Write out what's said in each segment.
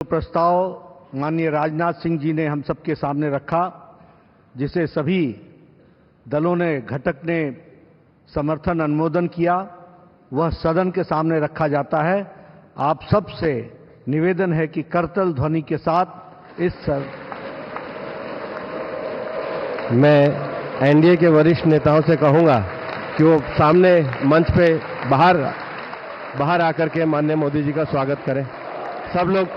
प्रस्ताव माननीय राजनाथ सिंह जी ने हम सबके सामने रखा, जिसे सभी दलों ने, घटक ने समर्थन अनुमोदन किया, वह सदन के सामने रखा जाता है। आप सबसे निवेदन है कि करतल ध्वनि के साथ मैं एनडीए के वरिष्ठ नेताओं से कहूंगा कि वो सामने मंच पे बाहर आकर के माननीय मोदी जी का स्वागत करें। सब लोग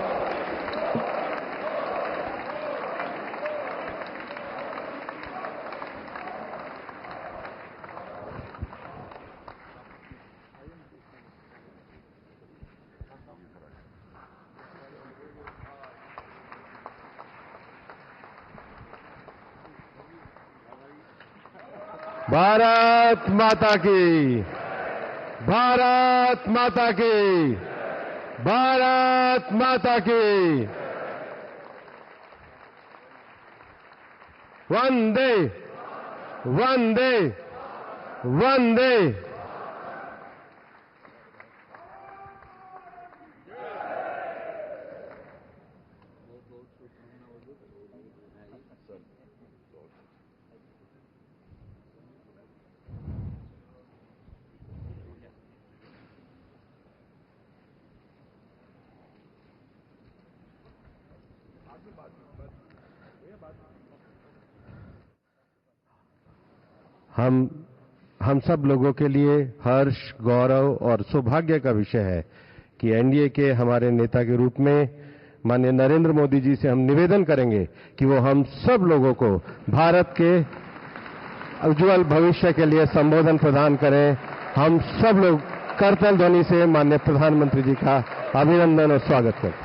भारत माता की, भारत माता की, भारत माता की। वंदे वंदे वंदे। हम सब लोगों के लिए हर्ष, गौरव और सौभाग्य का विषय है कि एनडीए के हमारे नेता के रूप में माननीय नरेंद्र मोदी जी से हम निवेदन करेंगे कि वो हम सब लोगों को भारत के उज्जवल भविष्य के लिए संबोधन प्रदान करें। हम सब लोग करतल ध्वनि से माननीय प्रधानमंत्री जी का अभिनंदन और स्वागत करें।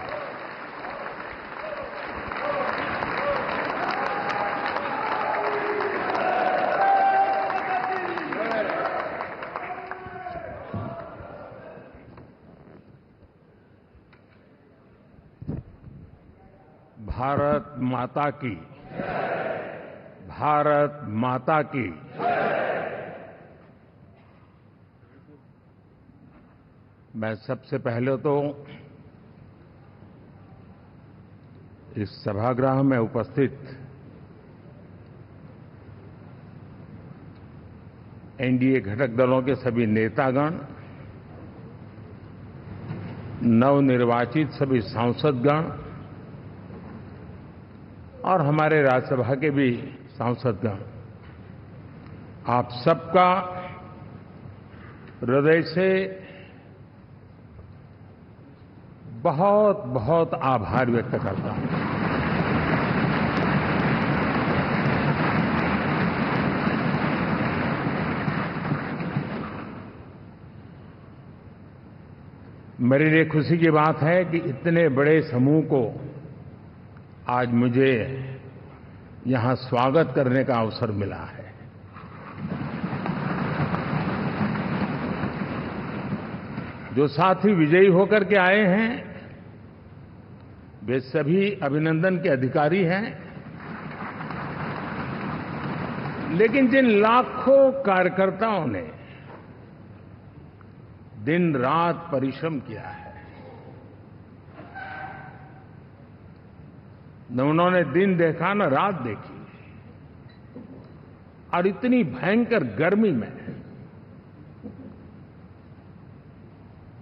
भारत माता की, भारत माता की। मैं सबसे पहले तो इस सभागृह में उपस्थित एनडीए घटक दलों के सभी नेतागण, नवनिर्वाचित सभी सांसदगण और हमारे राज्यसभा के भी सांसदगण, आप सबका हृदय से बहुत बहुत आभार व्यक्त करता हूं। मेरे लिए खुशी की बात है कि इतने बड़े समूह को आज मुझे यहां स्वागत करने का अवसर मिला है। जो साथी विजयी होकर के आए हैं, वे सभी अभिनंदन के अधिकारी हैं, लेकिन जिन लाखों कार्यकर्ताओं ने दिन रात परिश्रम किया है, न उन्होंने दिन देखा न रात देखी, और इतनी भयंकर गर्मी में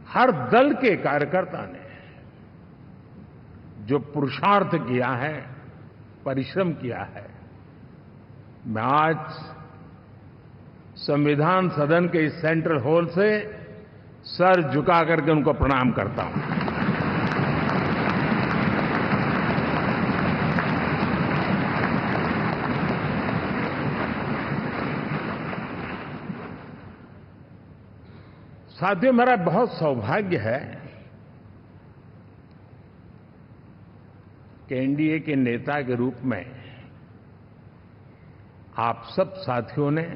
हर दल के कार्यकर्ता ने जो पुरुषार्थ किया है, परिश्रम किया है, मैं आज संविधान सदन के इस सेंट्रल हॉल से सर झुका करके उनको प्रणाम करता हूं। साथियों, मेरा बहुत सौभाग्य है कि एनडीए के नेता के रूप में आप सब साथियों ने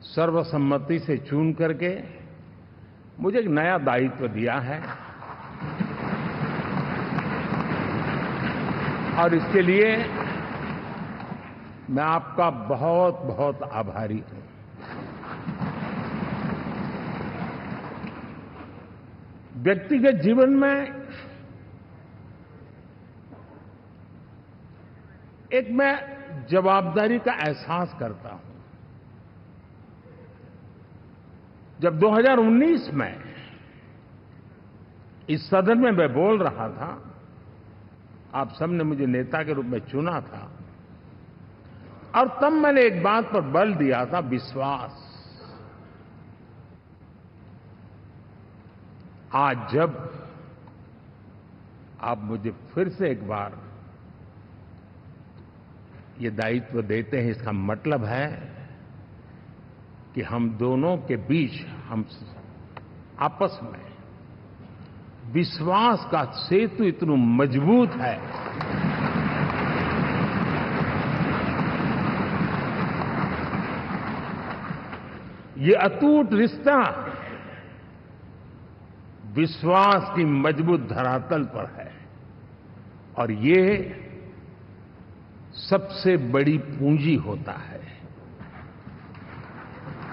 सर्वसम्मति से चुन करके मुझे एक नया दायित्व दिया है, और इसके लिए मैं आपका बहुत बहुत आभारी हूं। व्यक्तिगत जीवन में एक मैं जवाबदारी का एहसास करता हूं। जब 2019 में इस सदन में मैं बोल रहा था, आप सबने मुझे नेता के रूप में चुना था, और तब मैंने एक बात पर बल दिया था, विश्वास। आज जब आप मुझे फिर से एक बार ये दायित्व देते हैं, इसका मतलब है कि हम दोनों के बीच, हम आपस में विश्वास का सेतु इतना मजबूत है ये अटूट रिश्ता विश्वास की मजबूत धरातल पर है, और ये सबसे बड़ी पूंजी होता है।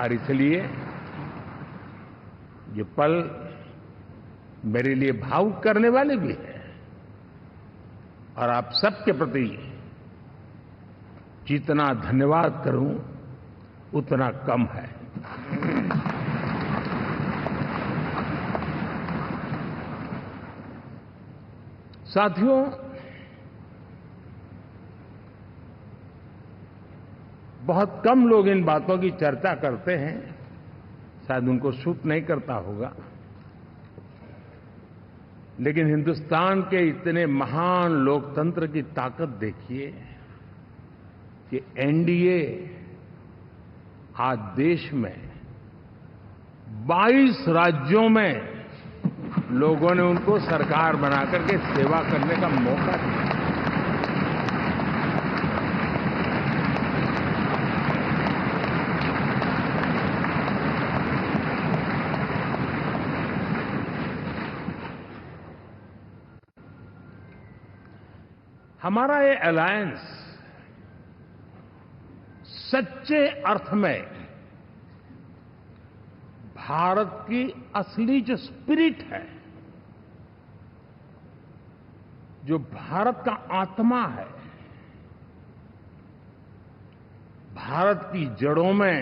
और इसलिए ये पल मेरे लिए भावुक करने वाले भी है, और आप सबके प्रति जितना धन्यवाद करूं उतना कम है। साथियों, बहुत कम लोग इन बातों की चर्चा करते हैं, शायद उनको सूट नहीं करता होगा, लेकिन हिंदुस्तान के इतने महान लोकतंत्र की ताकत देखिए कि एनडीए आज देश में 22 राज्यों में लोगों ने उनको सरकार बना करके सेवा करने का मौका दिया। हमारा ये अलायंस सच्चे अर्थ में भारत की असली जो स्पिरिट है, जो भारत का आत्मा है, भारत की जड़ों में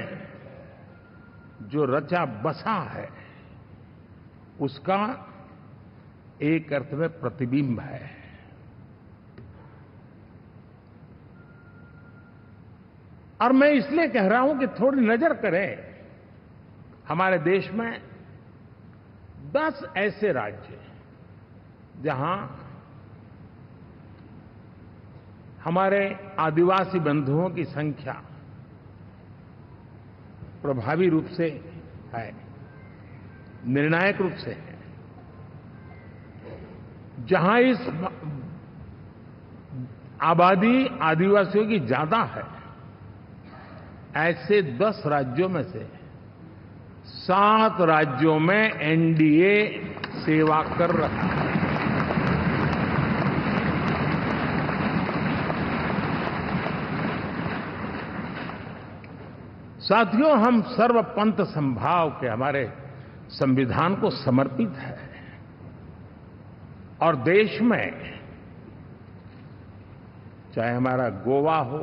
जो रचा बसा है, उसका एक अर्थ में प्रतिबिंब है। और मैं इसलिए कह रहा हूं कि थोड़ी नजर करें, हमारे देश में 10 ऐसे राज्य जहां हमारे आदिवासी बंधुओं की संख्या प्रभावी रूप से है, निर्णायक रूप से है, जहां इस आबादी आदिवासियों की ज्यादा है, ऐसे 10 राज्यों में से 7 राज्यों में एनडीए सेवा कर रहा है। साथियों, हम सर्वपंथ संभाव के हमारे संविधान को समर्पित है, और देश में चाहे हमारा गोवा हो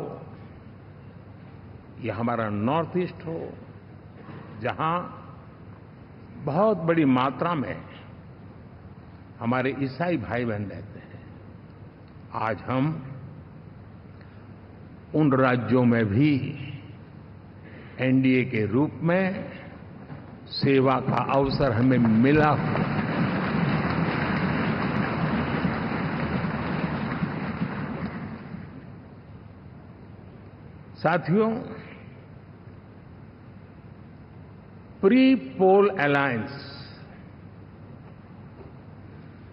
या हमारा नॉर्थ ईस्ट हो, जहां बहुत बड़ी मात्रा में हमारे ईसाई भाई बहन रहते हैं, आज हम उन राज्यों में भी एनडीए के रूप में सेवा का अवसर हमें मिला। साथियों, प्री पोल अलायंस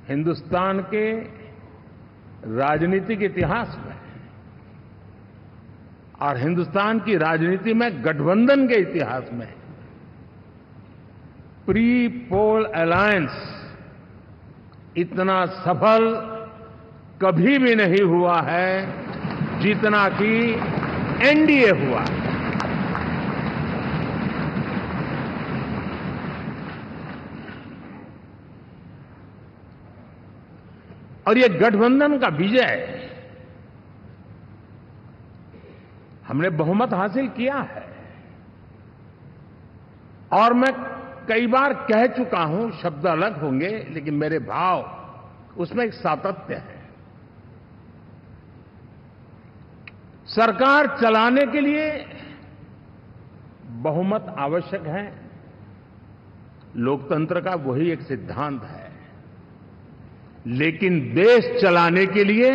हिंदुस्तान के राजनीतिक इतिहास में और हिंदुस्तान की राजनीति में गठबंधन के इतिहास में प्री पोल अलायंस इतना सफल कभी भी नहीं हुआ है जितना कि एनडीए हुआ। और ये गठबंधन का विजय हमने बहुमत हासिल किया है और मैं कई बार कह चुका हूं, शब्द अलग होंगे लेकिन मेरे भाव उसमें एक सातत्य है। सरकार चलाने के लिए बहुमत आवश्यक है, लोकतंत्र का वही एक सिद्धांत है, लेकिन देश चलाने के लिए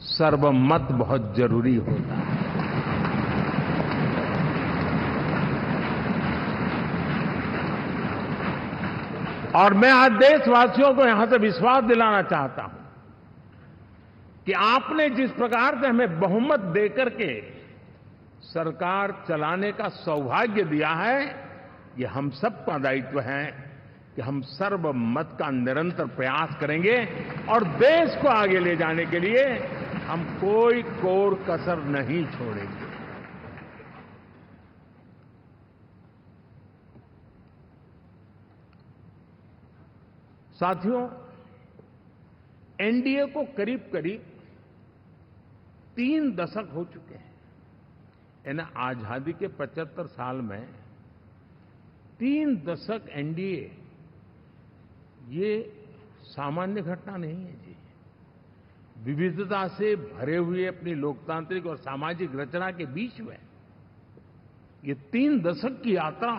सर्वमत बहुत जरूरी होता है। और मैं आज देशवासियों को यहां से विश्वास दिलाना चाहता हूं कि आपने जिस प्रकार से हमें बहुमत देकर के सरकार चलाने का सौभाग्य दिया है, ये हम सबका दायित्व है कि हम सर्वमत का निरंतर प्रयास करेंगे और देश को आगे ले जाने के लिए हम कोई कोर कसर नहीं छोड़ेंगे। साथियों, एनडीए को करीब करीब 3 दशक हो चुके हैं। यानी आजादी के 75 साल में 3 दशक एनडीए, ये सामान्य घटना नहीं है जी। विविधता से भरे हुए अपनी लोकतांत्रिक और सामाजिक रचना के बीच में ये 3 दशक की यात्रा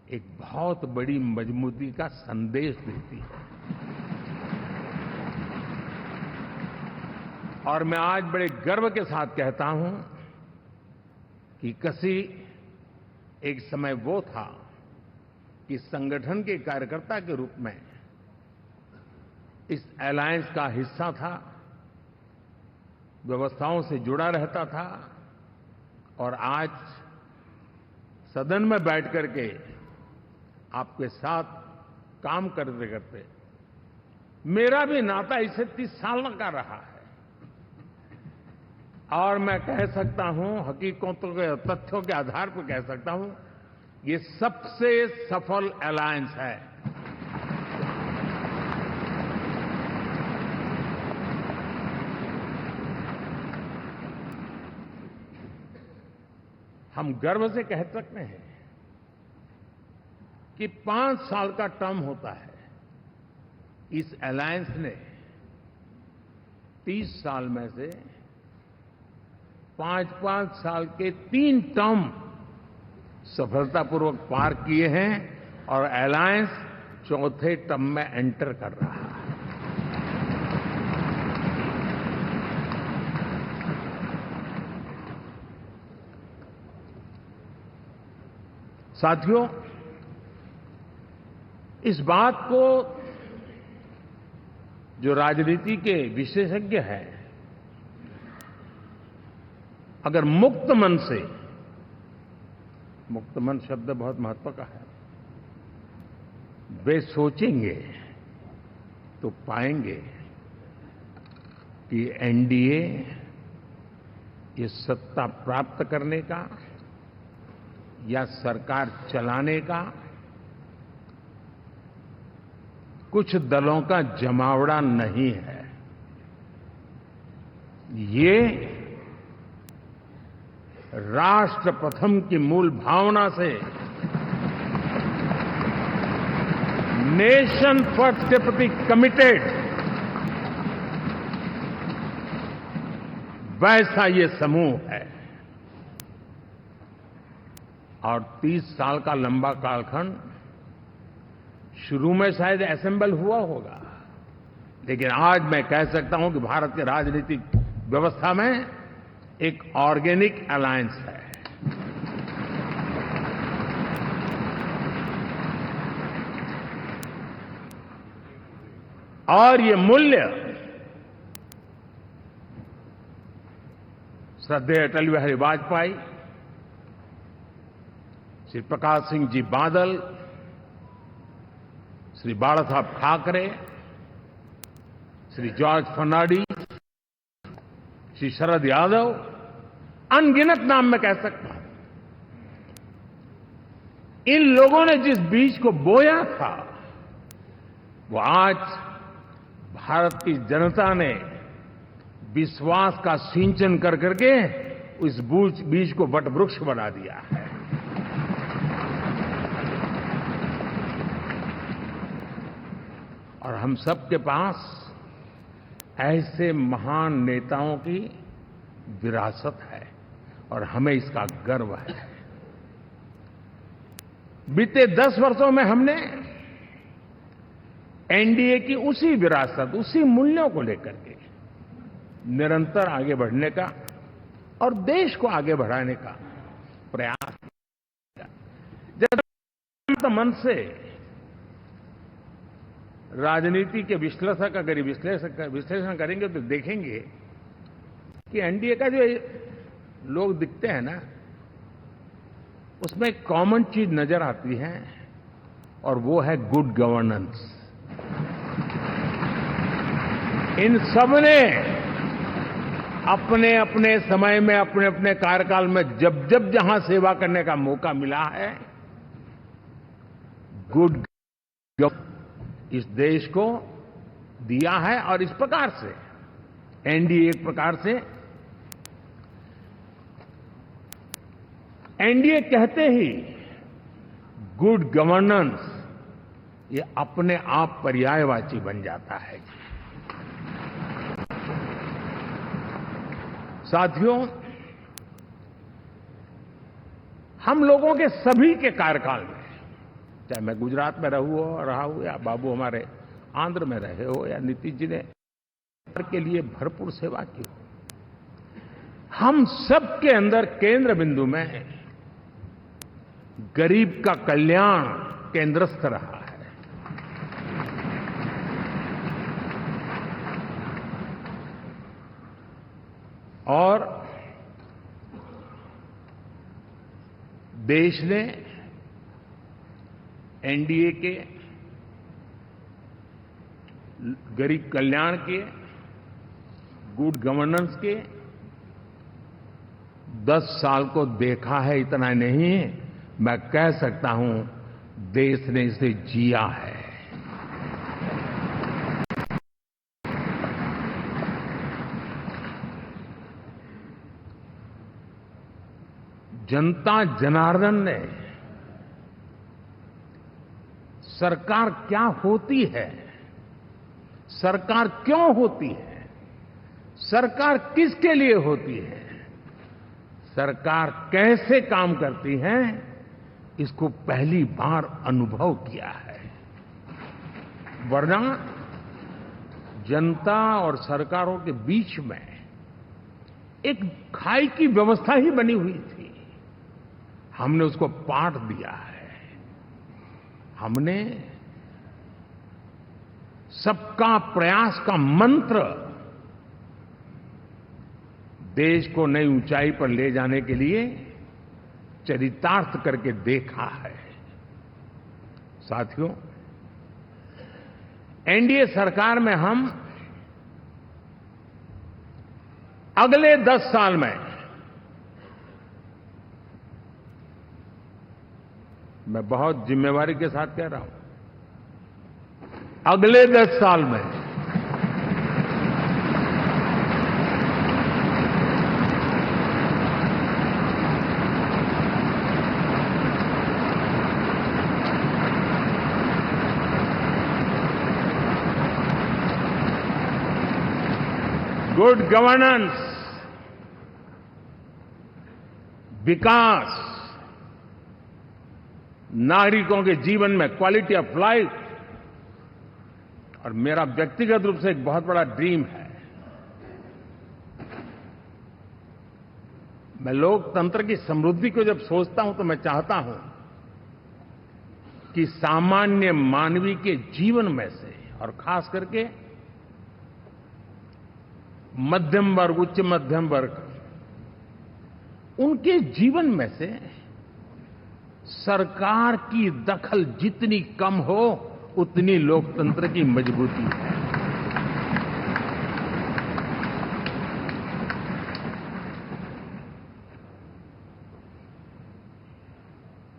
एक बहुत बड़ी मजबूती का संदेश देती है। और मैं आज बड़े गर्व के साथ कहता हूं कि किसी एक समय वो था कि संगठन के कार्यकर्ता के रूप में इस अलायंस का हिस्सा था, व्यवस्थाओं से जुड़ा रहता था और आज सदन में बैठ करके आपके साथ काम करते करते मेरा भी नाता इससे 30 साल का रहा है और मैं कह सकता हूं, हकीकतों के तथ्यों के आधार पर कह सकता हूं, ये सबसे सफल अलायंस है। हम गर्व से कह सकते हैं कि 5 साल का टर्म होता है। इस अलायंस ने 30 साल में से 5-5 साल के 3 टर्म सफलतापूर्वक पार किए हैं और अलायंस 4थे टर्म में एंटर कर रहा है। साथियों, इस बात को जो राजनीति के विशेषज्ञ हैं, अगर मुक्त मन से, मुक्त मन शब्द बहुत महत्व का है, वे सोचेंगे तो पाएंगे कि एनडीए ये सत्ता प्राप्त करने का या सरकार चलाने का कुछ दलों का जमावड़ा नहीं है। ये राष्ट्र प्रथम की मूल भावना से नेशन फर्स्ट के प्रति कमिटेड वैसा ये समूह है। और 30 साल का लंबा कालखंड शुरू में शायद असेंबल हुआ होगा, लेकिन आज मैं कह सकता हूं कि भारत के राजनीतिक व्यवस्था में एक ऑर्गेनिक अलायंस है। और ये मूल्य श्रद्धेय अटल बिहारी वाजपेयी, श्री प्रकाश सिंह जी बादल, श्री बाला साहब ठाकरे, श्री जॉर्ज फर्नांडिस, श्री शरद यादव, अनगिनत नाम में कह सकता हूं, इन लोगों ने जिस बीज को बोया था वो आज भारत की जनता ने विश्वास का सिंचन कर करके इस बीज को वटवृक्ष बना दिया है। और हम सबके पास ऐसे महान नेताओं की विरासत है और हमें इसका गर्व है। बीते 10 वर्षों में हमने एनडीए की उसी विरासत, उसी मूल्यों को लेकर के निरंतर आगे बढ़ने का और देश को आगे बढ़ाने का प्रयास किया। जब मन से राजनीति के विश्लेषक अगर विश्लेषण करेंगे तो देखेंगे कि एनडीए का जो लोग दिखते हैं ना, उसमें एक कॉमन चीज नजर आती है और वो है गुड गवर्नेंस। इन सबने अपने अपने समय में, अपने अपने कार्यकाल में जब जब जहां सेवा करने का मौका मिला है, गुड इस देश को दिया है। और इस प्रकार से एनडीए एक प्रकार से, एनडीए कहते ही गुड गवर्नेंस ये अपने आप पर्यायवाची बन जाता है। साथियों, हम लोगों के सभी के कार्यकाल में, चाहे मैं गुजरात में रहा हूं या बाबू हमारे आंध्र में रहे हो या नीतीश जी ने के लिए भरपूर सेवा की हो, हम सबके अंदर केंद्र बिंदु में गरीब का कल्याण केंद्रस्थ रहा है। और देश ने एनडीए के गरीब कल्याण के, गुड गवर्नेंस के 10 साल को देखा है। इतना नहीं, मैं कह सकता हूं देश ने इसे जिया है। जनता जनार्दन ने सरकार क्या होती है, सरकार क्यों होती है, सरकार किसके लिए होती है, सरकार कैसे काम करती है, इसको पहली बार अनुभव किया है। वरना जनता और सरकारों के बीच में एक खाई की व्यवस्था ही बनी हुई थी। हमने उसको पाठ दिया है। हमने सबका प्रयास का मंत्र देश को नई ऊंचाई पर ले जाने के लिए चरितार्थ करके देखा है। साथियों, एनडीए सरकार में हम अगले 10 साल में, मैं बहुत जिम्मेवारी के साथ कह रहा हूं, अगले 10 साल में गुड गवर्नेंस, विकास, नागरिकों के जीवन में क्वालिटी ऑफ लाइफ, और मेरा व्यक्तिगत रूप से एक बहुत बड़ा ड्रीम है, मैं लोकतंत्र की समृद्धि को जब सोचता हूं तो मैं चाहता हूं कि सामान्य मानवीय के जीवन में से, और खास करके मध्यम वर्ग, उच्च मध्यम वर्ग, उनके जीवन में से सरकार की दखल जितनी कम हो, उतनी लोकतंत्र की मजबूती है।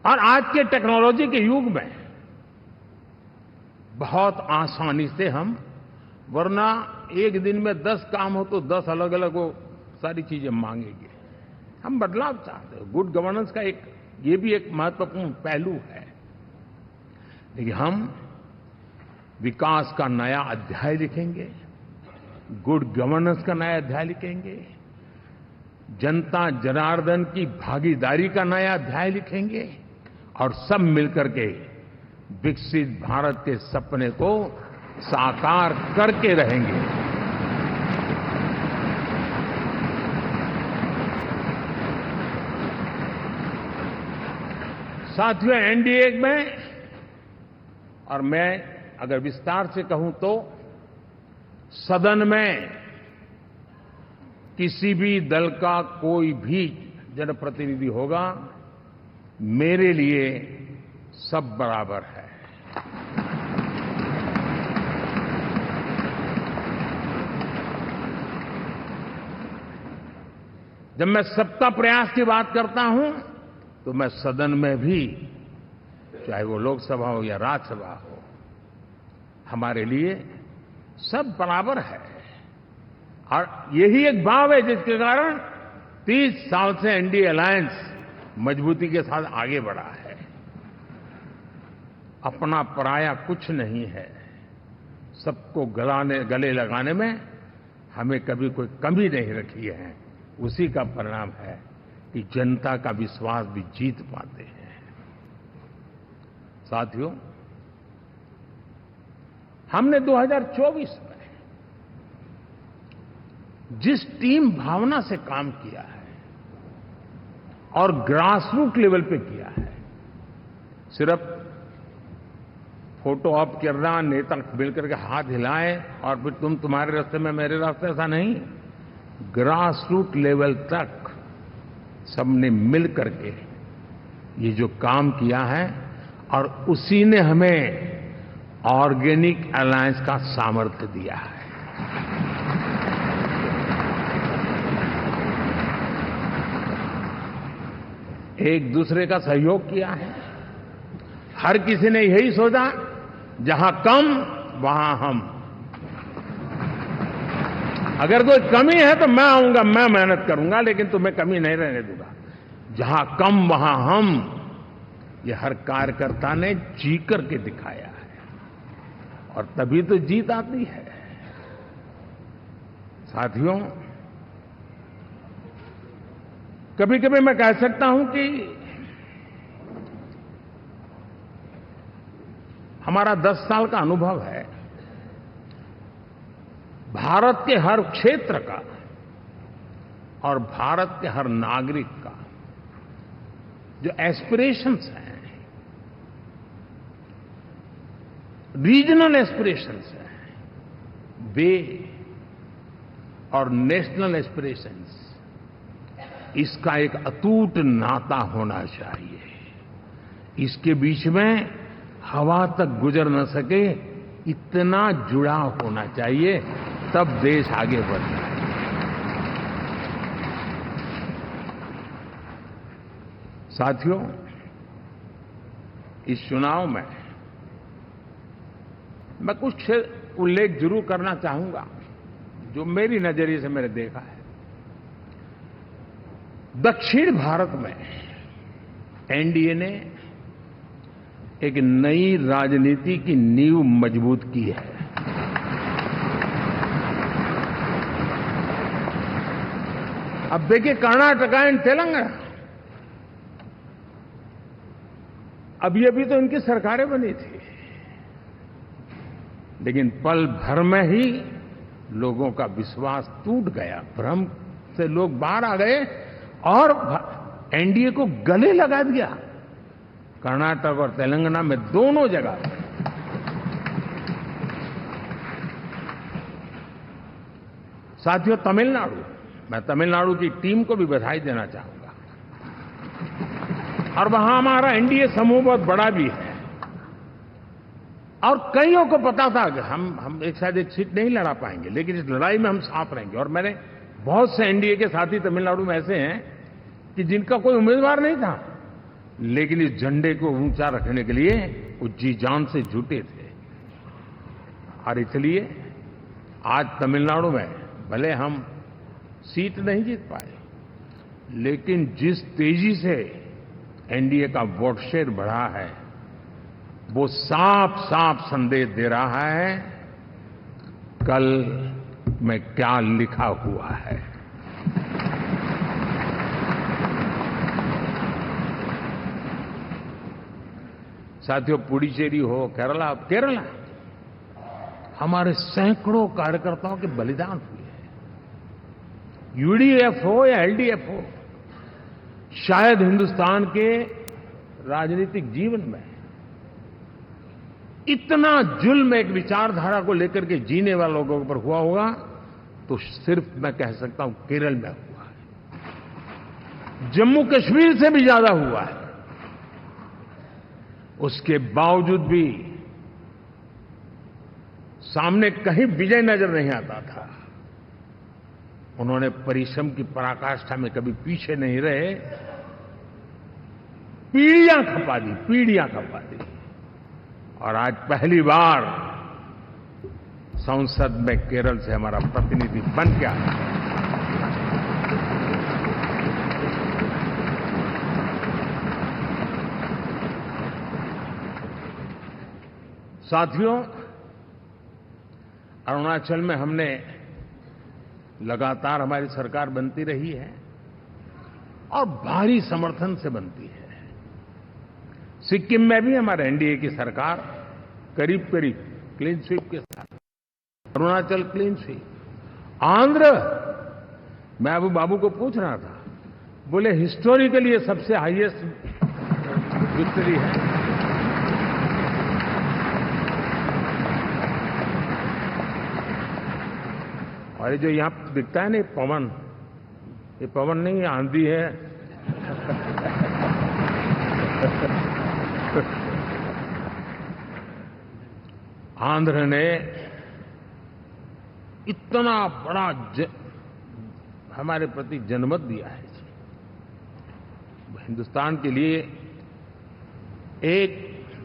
और आज के टेक्नोलॉजी के युग में बहुत आसानी से हम वरना एक दिन में 10 काम हो तो 10 अलग अलग वो सारी चीजें मांगेंगे। हम बदलाव चाहते हैं। गुड गवर्नेंस का ये भी एक महत्वपूर्ण पहलू है। देखिए, हम विकास का नया अध्याय लिखेंगे, गुड गवर्नेंस का नया अध्याय लिखेंगे, जनता जनार्दन की भागीदारी का नया अध्याय लिखेंगे और सब मिलकर के विकसित भारत के सपने को साकार करके रहेंगे। साथियों, एनडीए में, और मैं अगर विस्तार से कहूं तो सदन में किसी भी दल का कोई भी जनप्रतिनिधि होगा, मेरे लिए सब बराबर है। जब मैं सबका प्रयास की बात करता हूं तो मैं सदन में भी, चाहे वो लोकसभा हो या राज्यसभा हो, हमारे लिए सब बराबर है। और यही एक भाव है जिसके कारण 30 साल से एनडीए अलायंस मजबूती के साथ आगे बढ़ा है। अपना पराया कुछ नहीं है। सबको गले लगाने में हमें कभी कोई कमी नहीं रखी है। उसी का परिणाम है कि जनता का विश्वास भी जीत पाते हैं। साथियों, हमने 2024 में जिस टीम भावना से काम किया है और ग्रासरूट लेवल पे किया है, सिर्फ फोटो ऑप करना, नेता मिलकर के हाथ हिलाएं और फिर तुम्हारे रास्ते में मेरे रास्ते, ऐसा नहीं। ग्रासरूट लेवल तक सबने मिल करके ये जो काम किया है, और उसी ने हमें ऑर्गेनिक अलायंस का सामर्थ्य दिया है। एक दूसरे का सहयोग किया है। हर किसी ने यही सोचा, जहां कम वहां हम। अगर कोई कमी है तो मैं आऊंगा, मैं मेहनत करूंगा, लेकिन तुम्हें कमी नहीं रहने दूंगा। जहां कम वहां हम, ये हर कार्यकर्ता ने जी करके दिखाया है, और तभी तो जीत आती है। साथियों, कभी कभी मैं कह सकता हूं कि हमारा 10 साल का अनुभव है, भारत के हर क्षेत्र का और भारत के हर नागरिक का जो एस्पिरेशंस हैं, रीजनल एस्पिरेशंस हैं, वे और नेशनल एस्पिरेशंस, इसका एक अटूट नाता होना चाहिए। इसके बीच में हवा तक गुजर न सके, इतना जुड़ाव होना चाहिए, तब देश आगे बढ़ता है। साथियों, इस चुनाव में मैं कुछ उल्लेख जरूर करना चाहूंगा जो मेरी नजरिए से मैंने देखा है। दक्षिण भारत में एनडीए ने एक नई राजनीति की नींव मजबूत की है। अब देखिए, कर्नाटक एंड तेलंगाना, अभी अभी तो इनकी सरकारें बनी थी, लेकिन पल भर में ही लोगों का विश्वास टूट गया, भ्रम से लोग बाहर आ गए और एनडीए को गले लगा दिया। कर्नाटक और तेलंगाना में दोनों जगह साथियों, तमिलनाडु, मैं तमिलनाडु की टीम को भी बधाई देना चाहूंगा, और वहां हमारा एनडीए समूह बहुत बड़ा भी है, और कईयों को पता था कि हम एक साथ एक सीट नहीं लड़ा पाएंगे, लेकिन इस लड़ाई में हम साथ रहेंगे। और मैंने बहुत से एनडीए के साथी तमिलनाडु में ऐसे हैं कि जिनका कोई उम्मीदवार नहीं था, लेकिन इस झंडे को ऊंचा रखने के लिए वो जी जान से जुटे थे। और इसलिए आज तमिलनाडु में भले हम सीट नहीं जीत पाए, लेकिन जिस तेजी से एनडीए का वोट शेयर बढ़ा है, वो साफ साफ संदेश दे रहा है कल में क्या लिखा हुआ है। साथियों, पुडुचेरी हो, केरला हमारे सैकड़ों कार्यकर्ताओं के बलिदान हुए हैं। यूडीएफ हो या एलडीएफ हो, शायद हिंदुस्तान के राजनीतिक जीवन में इतना जुल्म एक विचारधारा को लेकर के जीने वाले लोगों पर हुआ होगा तो सिर्फ मैं कह सकता हूं केरल में हुआ है। जम्मू कश्मीर से भी ज्यादा हुआ है। उसके बावजूद भी सामने कहीं विजय नजर नहीं आता था। उन्होंने परिश्रम की पराकाष्ठा में कभी पीछे नहीं रहे, पीढ़ियां खपा दी और आज पहली बार संसद में केरल से हमारा प्रतिनिधि बन के आया। साथियों, अरुणाचल में हमने लगातार हमारी सरकार बनती रही है और भारी समर्थन से बनती है। सिक्किम में भी हमारे एनडीए की सरकार करीब करीब क्लीन स्वीप के साथ, अरुणाचल क्लीन स्वीप। आंध्र, मैं अबू बाबू को पूछ रहा था, बोले हिस्टोरिकली ये सबसे हाईएस्ट विक्ट्री है। और ये जो यहां दिखता है ना पवन, ये पवन नहीं, आंधी है। आंध्र ने इतना बड़ा हमारे प्रति जनमत दिया है। हिंदुस्तान के लिए एक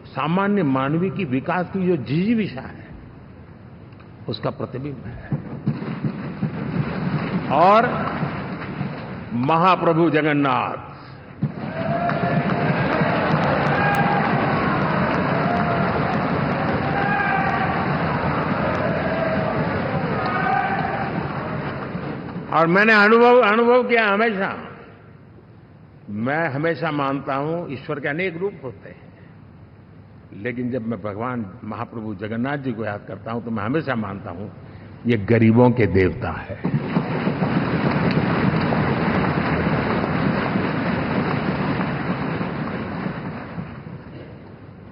सामान्य मानवी की विकास की जो जिजीविषा है, उसका प्रतिबिंब है। और महाप्रभु जगन्नाथ और मैंने अनुभव किया हमेशा। मैं हमेशा मानता हूं ईश्वर के अनेक रूप होते हैं, लेकिन जब मैं भगवान महाप्रभु जगन्नाथ जी को याद करता हूं तो मैं हमेशा मानता हूं ये गरीबों के देवता है।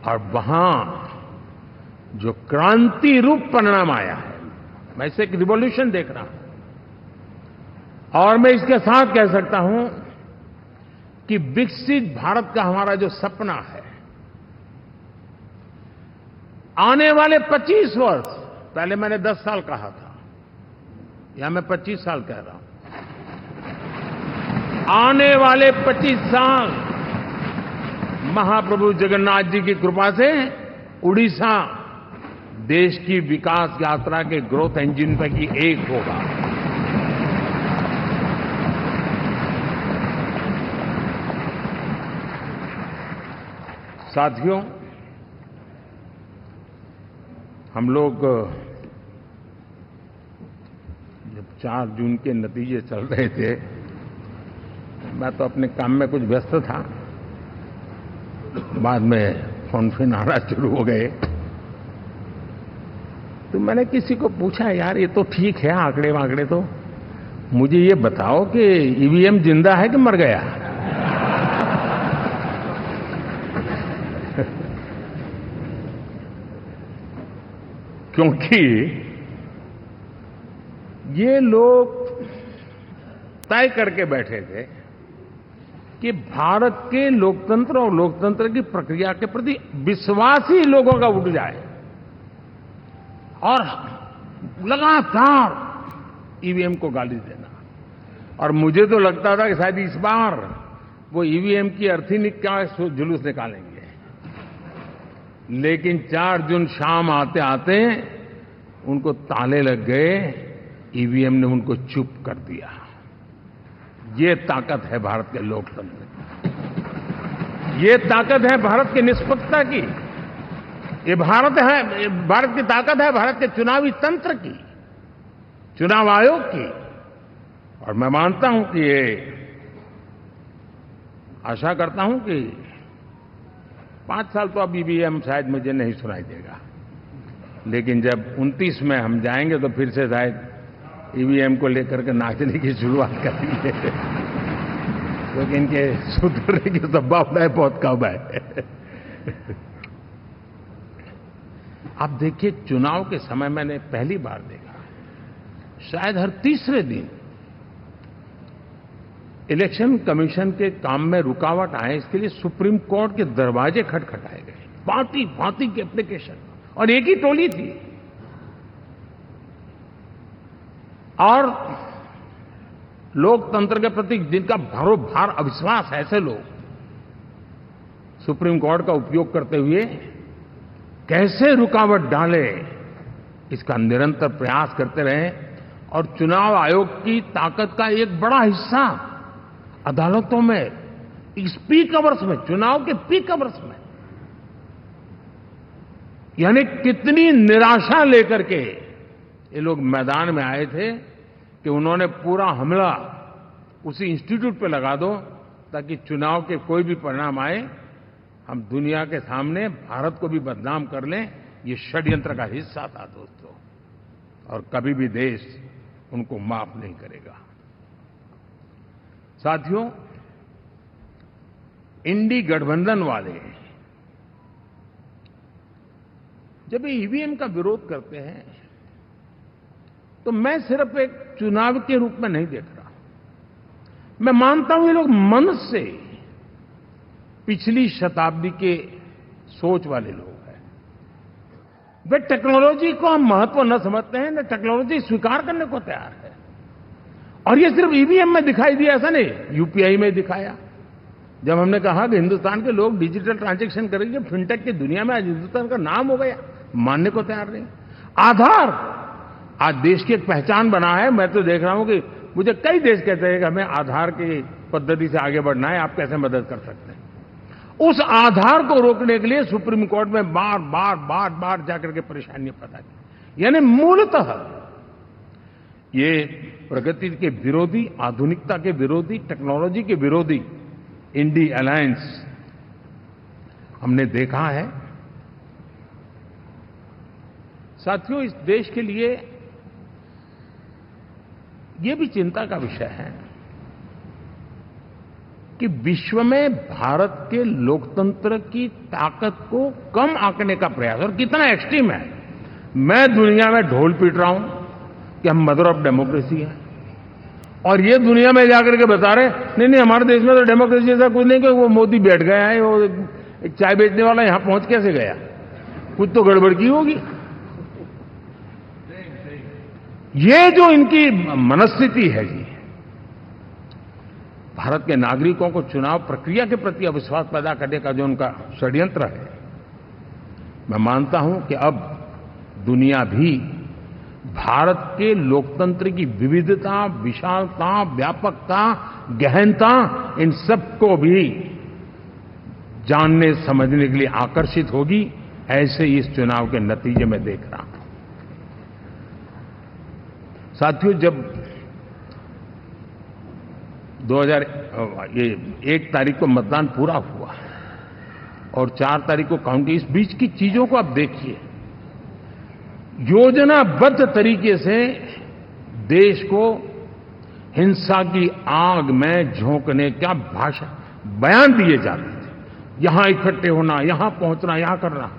और वहां जो क्रांति रूप परिणाम आया है, मैं इसे एक रिवॉल्यूशन देख रहा हूं। और मैं इसके साथ कह सकता हूं कि विकसित भारत का हमारा जो सपना है, आने वाले 25 वर्ष, पहले मैंने 10 साल कहा था, यहां मैं 25 साल कह रहा हूं, आने वाले 25 साल महाप्रभु जगन्नाथ जी की कृपा से उड़ीसा देश की विकास यात्रा के ग्रोथ इंजन पैकी एक होगा। साथियों, हम लोग जब 4 जून के नतीजे चल रहे थे, मैं तो अपने काम में कुछ व्यस्त था। बाद में फोन आना शुरू हो गए, तो मैंने किसी को पूछा, यार ये तो ठीक है आंकड़े वांकड़े, तो मुझे ये बताओ कि ईवीएम जिंदा है कि मर गया? क्योंकि ये लोग तय करके बैठे थे कि भारत के लोकतंत्र और लोकतंत्र की प्रक्रिया के प्रति विश्वास ही लोगों का उठ जाए, और लगातार ईवीएम को गाली देना। और मुझे तो लगता था कि शायद इस बार वो ईवीएम की अर्थी क्या जुलूस निकालेंगे, लेकिन 4 जून शाम आते आते उनको ताले लग गए, ईवीएम ने उनको चुप कर दिया। ये ताकत है भारत के लोकतंत्र की, ये ताकत है भारत की निष्पक्षता की, ये भारत की ताकत है भारत के चुनावी तंत्र की, चुनाव आयोग की। और मैं मानता हूं कि ये आशा करता हूं कि 5 साल तो अब ईवीएम शायद मुझे नहीं सुनाई देगा, लेकिन जब 29 में हम जाएंगे तो फिर से शायद ईवीएम को लेकर के नाचने की शुरुआत करेंगे, क्योंकि इनके सुधरने की संभावना बहुत कम है। आप देखिए, चुनाव के समय मैंने पहली बार देखा, शायद हर तीसरे दिन इलेक्शन कमीशन के काम में रुकावट आए, इसके लिए सुप्रीम कोर्ट के दरवाजे खटखटाए गए, भांति भांति की एप्लीकेशन, और एक ही टोली थी। और लोकतंत्र के प्रति जिनका भरोभार अविश्वास, ऐसे लोग सुप्रीम कोर्ट का उपयोग करते हुए कैसे रुकावट डाले, इसका निरंतर प्रयास करते रहे। और चुनाव आयोग की ताकत का एक बड़ा हिस्सा अदालतों में, इस पीक आवर्स में, चुनाव के पीक आवर्स में, यानी कितनी निराशा लेकर के ये लोग मैदान में आए थे कि उन्होंने पूरा हमला उसी इंस्टीट्यूट पे लगा दो ताकि चुनाव के कोई भी परिणाम आए, हम दुनिया के सामने भारत को भी बदनाम कर लें। ये षड्यंत्र का हिस्सा था दोस्तों, और कभी भी देश उनको माफ नहीं करेगा। साथियों, इंडी गठबंधन वाले जब ईवीएम का विरोध करते हैं तो मैं सिर्फ एक चुनाव के रूप में नहीं देख रहा। मैं मानता हूं ये लोग मन से पिछली शताब्दी के सोच वाले लोग हैं। वे टेक्नोलॉजी को हम महत्व न समझते हैं, न टेक्नोलॉजी स्वीकार करने को तैयार है। और ये सिर्फ ईवीएम में दिखाई दिया, ऐसा नहीं, यूपीआई में दिखाया। जब हमने कहा कि हिंदुस्तान के लोग डिजिटल ट्रांजैक्शन करेंगे, फिनटेक की दुनिया में आज हिंदुस्तान का नाम हो गया, मानने को तैयार नहीं। आधार आज देश की एक पहचान बना है। मैं तो देख रहा हूं कि मुझे कई देश कहते हैं कि हमें आधार की पद्धति से आगे बढ़ना है, आप कैसे मदद कर सकते हैं। उस आधार को रोकने के लिए सुप्रीम कोर्ट में बार बार जाकर के परेशानियां पैदा की। यानी मूलतः ये प्रगति के विरोधी, आधुनिकता के विरोधी, टेक्नोलॉजी के विरोधी इंडी अलायंस हमने देखा है। साथियों, इस देश के लिए ये भी चिंता का विषय है कि विश्व में भारत के लोकतंत्र की ताकत को कम आंकने का प्रयास, और कितना एक्सट्रीम है। मैं दुनिया में ढोल पीट रहा हूं कि हम मदर ऑफ डेमोक्रेसी है, और ये दुनिया में जाकर के बता रहे नहीं हमारे देश में तो डेमोक्रेसी ऐसा कुछ नहीं, कि वो मोदी बैठ गया है, वो एक चाय बेचने वाला यहां पहुंच कैसे गया, कुछ तो गड़बड़ की होगी। ये जो इनकी मनस्थिति है जी, भारत के नागरिकों को चुनाव प्रक्रिया के प्रति अविश्वास पैदा करने का जो उनका षड्यंत्र है, मैं मानता हूं कि अब दुनिया भी भारत के लोकतंत्र की विविधता, विशालता, व्यापकता, गहनता, इन सबको भी जानने समझने के लिए आकर्षित होगी। ऐसे ही इस चुनाव के नतीजे में देख रहा हूं। साथियों, जब 1 तारीख को मतदान पूरा हुआ और 4 तारीख को काउंटिंग, इस बीच की चीजों को आप देखिए। योजनाबद्ध तरीके से देश को हिंसा की आग में झोंकने का बयान दिए जाते थे। यहां इकट्ठे होना, यहां पहुंचना, यहां करना।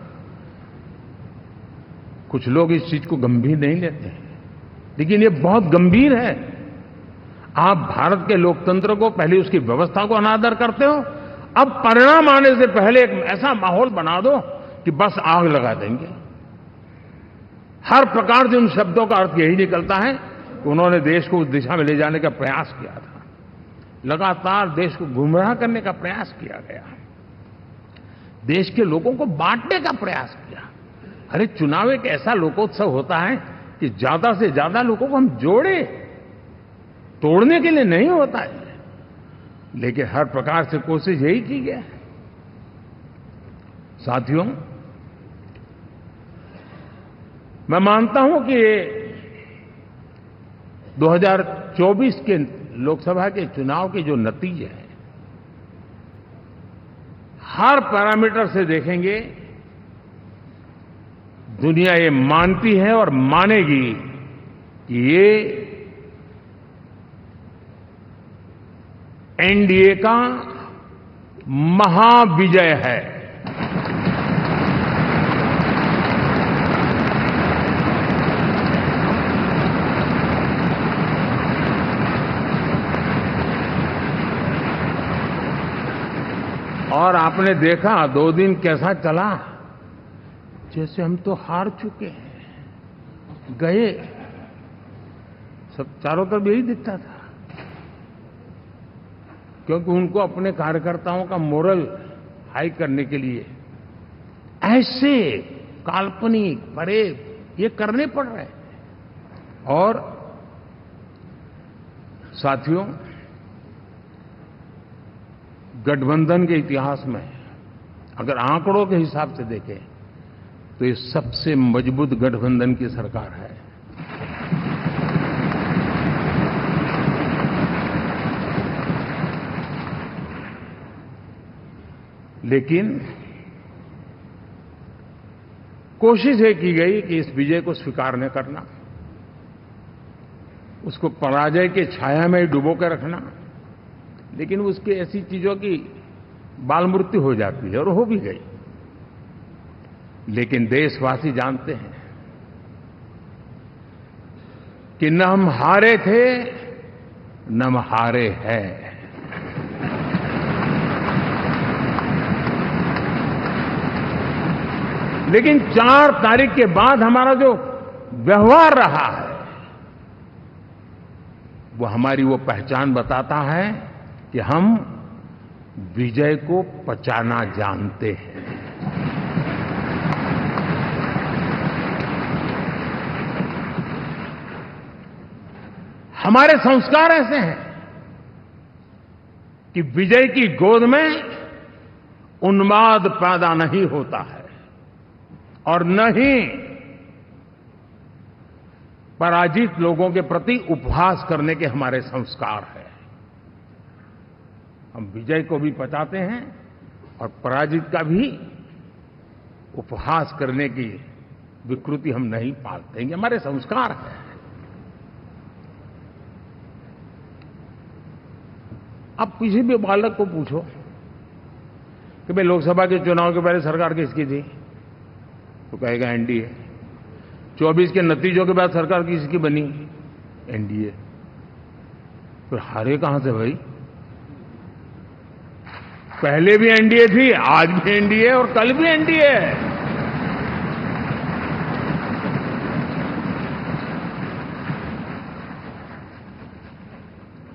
कुछ लोग इस चीज को गंभीर नहीं लेते हैं, लेकिन ये बहुत गंभीर है। आप भारत के लोकतंत्र को, पहले उसकी व्यवस्था को अनादर करते हो, अब परिणाम आने से पहले एक ऐसा माहौल बना दो कि बस आग लगा देंगे। हर प्रकार से उन शब्दों का अर्थ यही निकलता है कि उन्होंने देश को उस दिशा में ले जाने का प्रयास किया था। लगातार देश को गुमराह करने का प्रयास किया गया, देश के लोगों को बांटने का प्रयास किया। अरे चुनाव एक ऐसा लोकोत्सव होता है कि ज्यादा से ज्यादा लोगों को हम जोड़े, तोड़ने के लिए नहीं होता है। लेकिन हर प्रकार से कोशिश यही की है। साथियों, मैं मानता हूं कि 2024 के लोकसभा के चुनाव के जो नतीजे हैं, हर पैरामीटर से देखेंगे, दुनिया ये मानती है और मानेगी कि ये एनडीए का महाविजय है। और आपने देखा 2 दिन कैसा चला, जैसे हम तो हार चुके हैं, गए। सब चारों तरफ यही दिखता था, क्योंकि उनको अपने कार्यकर्ताओं का मोरल हाई करने के लिए ऐसे काल्पनिक परेड ये करने पड़ रहे हैं। और साथियों, गठबंधन के इतिहास में अगर आंकड़ों के हिसाब से देखें तो ये सबसे मजबूत गठबंधन की सरकार है। लेकिन कोशिश ये की गई कि इस विजय को स्वीकार न करना, उसको पराजय के छाया में डुबो कर रखना। लेकिन उसकी ऐसी चीजों की बाल मृत्यु हो जाती है, और हो भी गई। लेकिन देशवासी जानते हैं कि न हम हारे थे, न हम हारे हैं। लेकिन 4 तारीख के बाद हमारा जो व्यवहार रहा है, वो हमारी वो पहचान बताता है कि हम विजय को पचाना जानते हैं। हमारे संस्कार ऐसे हैं कि विजय की गोद में उन्माद पैदा नहीं होता है, और न ही पराजित लोगों के प्रति उपहास करने के हमारे संस्कार हैं। हम विजय को भी पचाते हैं और पराजित का भी उपहास करने की विकृति हम नहीं पालते। ये हमारे संस्कार हैं। अब किसी भी बालक को पूछो कि भाई लोकसभा के चुनाव के पहले सरकार किसकी थी, तो कहेगा एनडीए। 24 के नतीजों के बाद सरकार किसकी बनी, एनडीए। फिर हारे कहां से भाई? पहले भी एनडीए थी, आज भी एनडीए, और कल भी एनडीए है।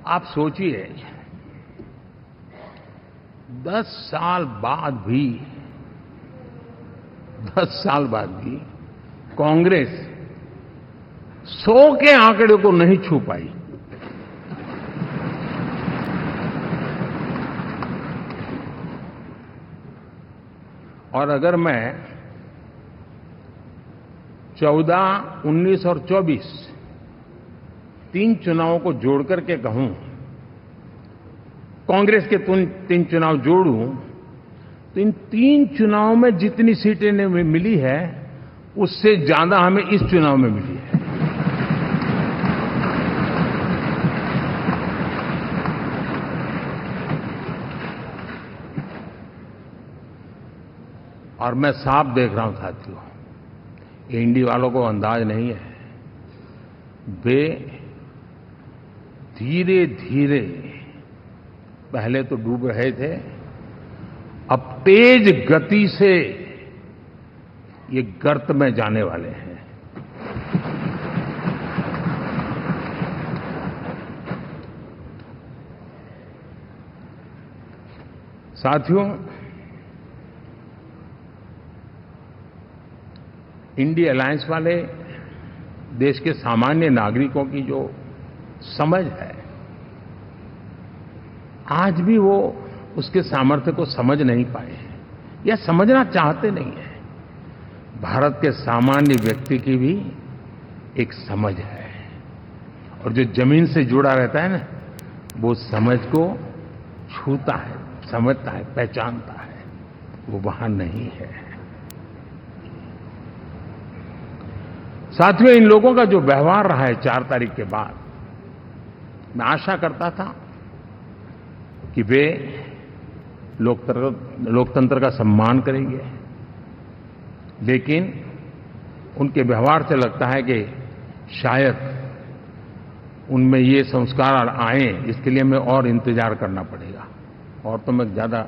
आप सोचिए, 10 साल बाद भी कांग्रेस 100 के आंकड़े को नहीं छू पाई। और अगर मैं 14, 19 और 24 3 चुनावों को जोड़ करके कहूं, कांग्रेस के 3 चुनाव जोड़ूं, तो इन 3 चुनावों में जितनी सीटें मिली है, उससे ज्यादा हमें इस चुनाव में मिली है। और मैं साफ देख रहा हूं साथियों, एनडीए वालों को अंदाज नहीं है। वे धीरे धीरे पहले तो डूब रहे थे, अब तेज गति से ये गर्त में जाने वाले हैं। साथियों, इंडिया अलायंस वाले देश के सामान्य नागरिकों की जो समझ है, आज भी वो उसके सामर्थ्य को समझ नहीं पाए हैं या समझना चाहते नहीं हैं। भारत के सामान्य व्यक्ति की भी एक समझ है, और जो जमीन से जुड़ा रहता है ना, वो समझ को छूता है, समझता है, पहचानता है, वो वहां नहीं है। साथियों, इन लोगों का जो व्यवहार रहा है 4 तारीख के बाद, मैं आशा करता था कि वे लोकतंत्र का सम्मान करेंगे, लेकिन उनके व्यवहार से लगता है कि शायद उनमें ये संस्कार आए, इसके लिए हमें और इंतजार करना पड़ेगा, और तो मैं ज्यादा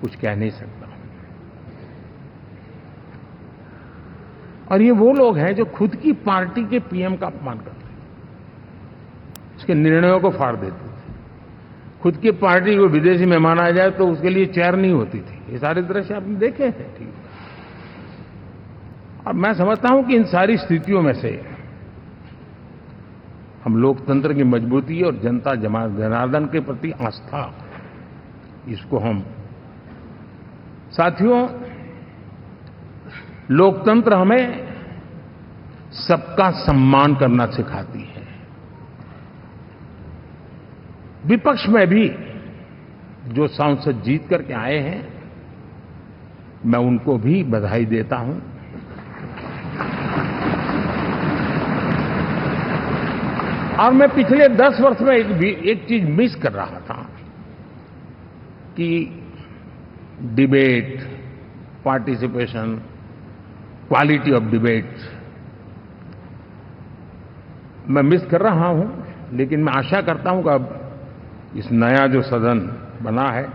कुछ कह नहीं सकता। और ये वो लोग हैं जो खुद की पार्टी के पीएम का अपमान करते हैं, उसके निर्णयों को फाड़ देते थे। खुद की पार्टी को विदेशी मेहमान आ जाए तो उसके लिए चेयर नहीं होती थी। ये सारे दृश्य आपने देखे हैं, ठीक। और मैं समझता हूं कि इन सारी स्थितियों में से हम लोकतंत्र की मजबूती और जनता जनार्दन के प्रति आस्था, इसको हम, साथियों, लोकतंत्र हमें सबका सम्मान करना सिखाती है। विपक्ष में भी जो सांसद जीत करके आए हैं, मैं उनको भी बधाई देता हूं। और मैं पिछले 10 वर्ष में एक चीज मिस कर रहा था कि debate, participation, quality of debate मैं मिस कर रहा हूं। लेकिन मैं आशा करता हूं कि अब इस नया जो सदन बना है,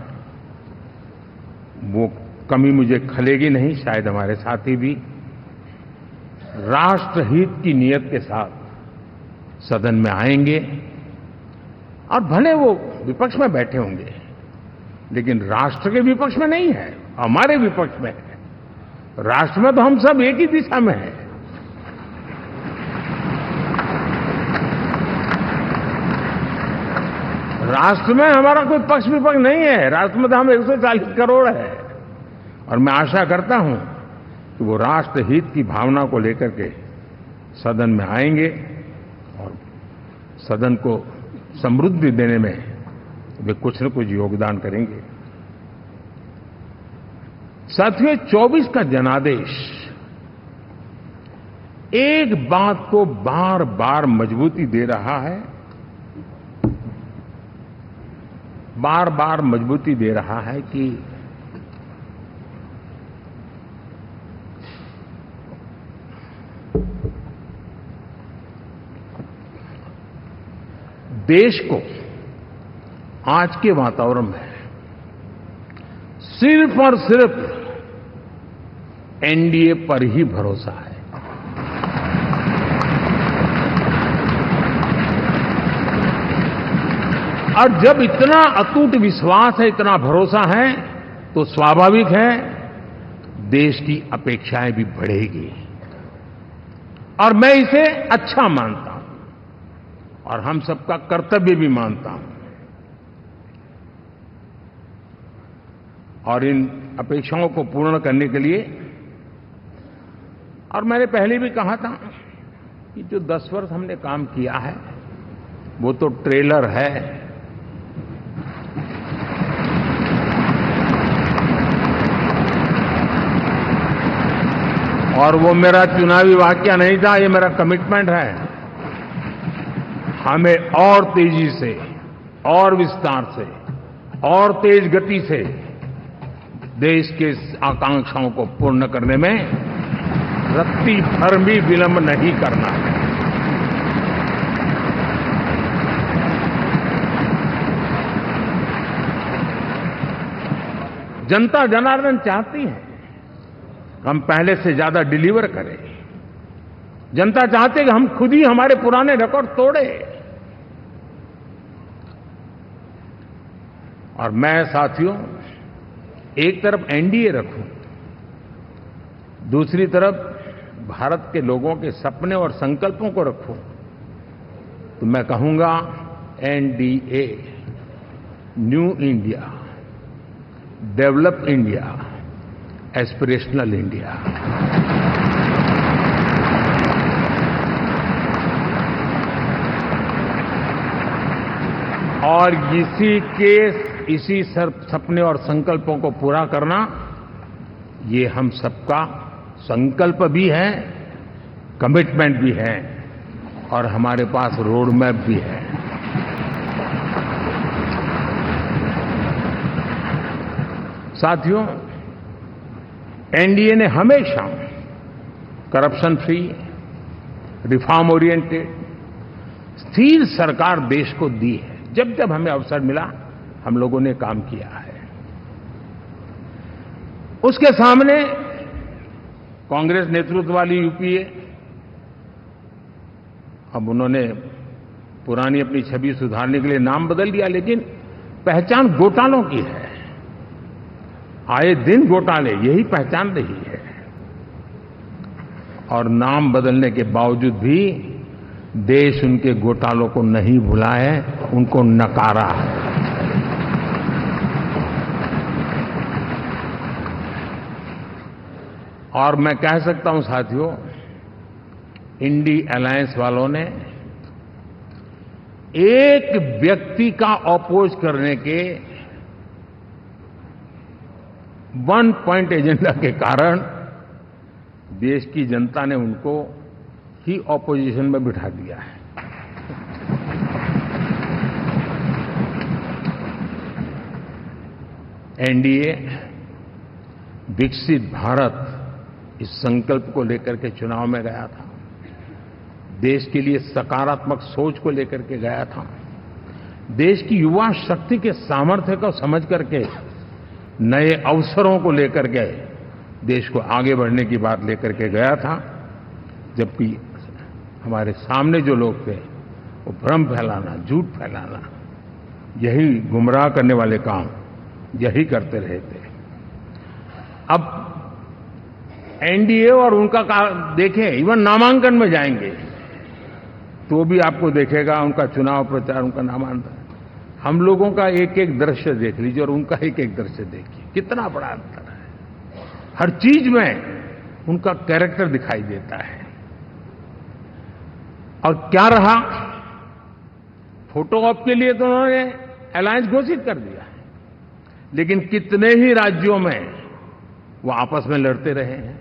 वो कमी मुझे खलेगी नहीं। शायद हमारे साथी भी राष्ट्रहित की नीयत के साथ सदन में आएंगे, और भले वो विपक्ष में बैठे होंगे, लेकिन राष्ट्र के विपक्ष में नहीं है, हमारे विपक्ष में है। राष्ट्र में तो हम सब एक ही दिशा में हैं। राष्ट्र में हमारा कोई पक्ष विपक्ष नहीं है। राष्ट्र में तो हम 140 करोड़ है, और मैं आशा करता हूं कि वो राष्ट्र हित की भावना को लेकर के सदन में आएंगे और सदन को समृद्धि देने में वे कुछ न कुछ योगदान करेंगे। साथियों, 24 का जनादेश एक बात को बार बार मजबूती दे रहा है, बार बार मजबूती दे रहा है कि देश को आज के वातावरण में सिर्फ और सिर्फ एनडीए पर ही भरोसा है। और जब इतना अटूट विश्वास है, इतना भरोसा है, तो स्वाभाविक है देश की अपेक्षाएं भी बढ़ेगी। और मैं इसे अच्छा मानता हूं और हम सबका कर्तव्य भी मानता हूं। और इन अपेक्षाओं को पूर्ण करने के लिए, और मैंने पहले भी कहा था कि जो 10 वर्ष हमने काम किया है वो तो ट्रेलर है। और वो मेरा चुनावी वाक्य नहीं था, ये मेरा कमिटमेंट है। हमें और तेजी से, और विस्तार से, और तेज गति से देश के आकांक्षाओं को पूर्ण करने में रत्ती भर भी विलंब नहीं करना है। जनता जनार्दन चाहती है हम पहले से ज्यादा डिलीवर करें। जनता चाहती है कि हम खुद ही हमारे पुराने रिकॉर्ड तोड़े। और मैं साथियों, एक तरफ एनडीए रखूं, दूसरी तरफ भारत के लोगों के सपने और संकल्पों को रखूं तो मैं कहूंगा NDA, new India, develop India, aspirational India. और इसी सपने और संकल्पों को पूरा करना ये हम सबका संकल्प भी है, कमिटमेंट भी है और हमारे पास रोड मैप भी है। साथियों, एनडीए ने हमेशा करप्शन फ्री, रिफॉर्म ओरिएंटेड, स्थिर सरकार देश को दी है। जब जब हमें अवसर मिला हम लोगों ने काम किया है। उसके सामने कांग्रेस नेतृत्व वाली यूपीए, अब उन्होंने पुरानी अपनी छवि सुधारने के लिए नाम बदल दिया, लेकिन पहचान घोटालों की है। आए दिन घोटाले, यही पहचान रही है। और नाम बदलने के बावजूद भी देश उनके घोटालों को नहीं भुला है, उनको नकारा है। और मैं कह सकता हूं साथियों, इंडी अलायंस वालों ने एक व्यक्ति का अपोज करने के वन पॉइंट एजेंडा के कारण देश की जनता ने उनको ही ऑपोजिशन में बिठा दिया है। एनडीए विकसित भारत इस संकल्प को लेकर के चुनाव में गया था, देश के लिए सकारात्मक सोच को लेकर के गया था, देश की युवा शक्ति के सामर्थ्य को समझ करके नए अवसरों को लेकर के देश को आगे बढ़ने की बात लेकर के गया था। जबकि हमारे सामने जो लोग थे वो भ्रम फैलाना, झूठ फैलाना, यही गुमराह करने वाले काम यही करते रहे थे। अब एनडीए और उनका देखें, इवन नामांकन में जाएंगे तो भी आपको देखेगा उनका चुनाव प्रचार, उनका नामांकन, हम लोगों का एक एक दृश्य देख लीजिए और उनका एक एक दृश्य देखिए, कितना बड़ा अंतर है। हर चीज में उनका कैरेक्टर दिखाई देता है। और क्या रहा, फोटो ऑप के लिए तो उन्होंने अलायंस घोषित कर दिया, लेकिन कितने ही राज्यों में वो आपस में लड़ते रहे हैं,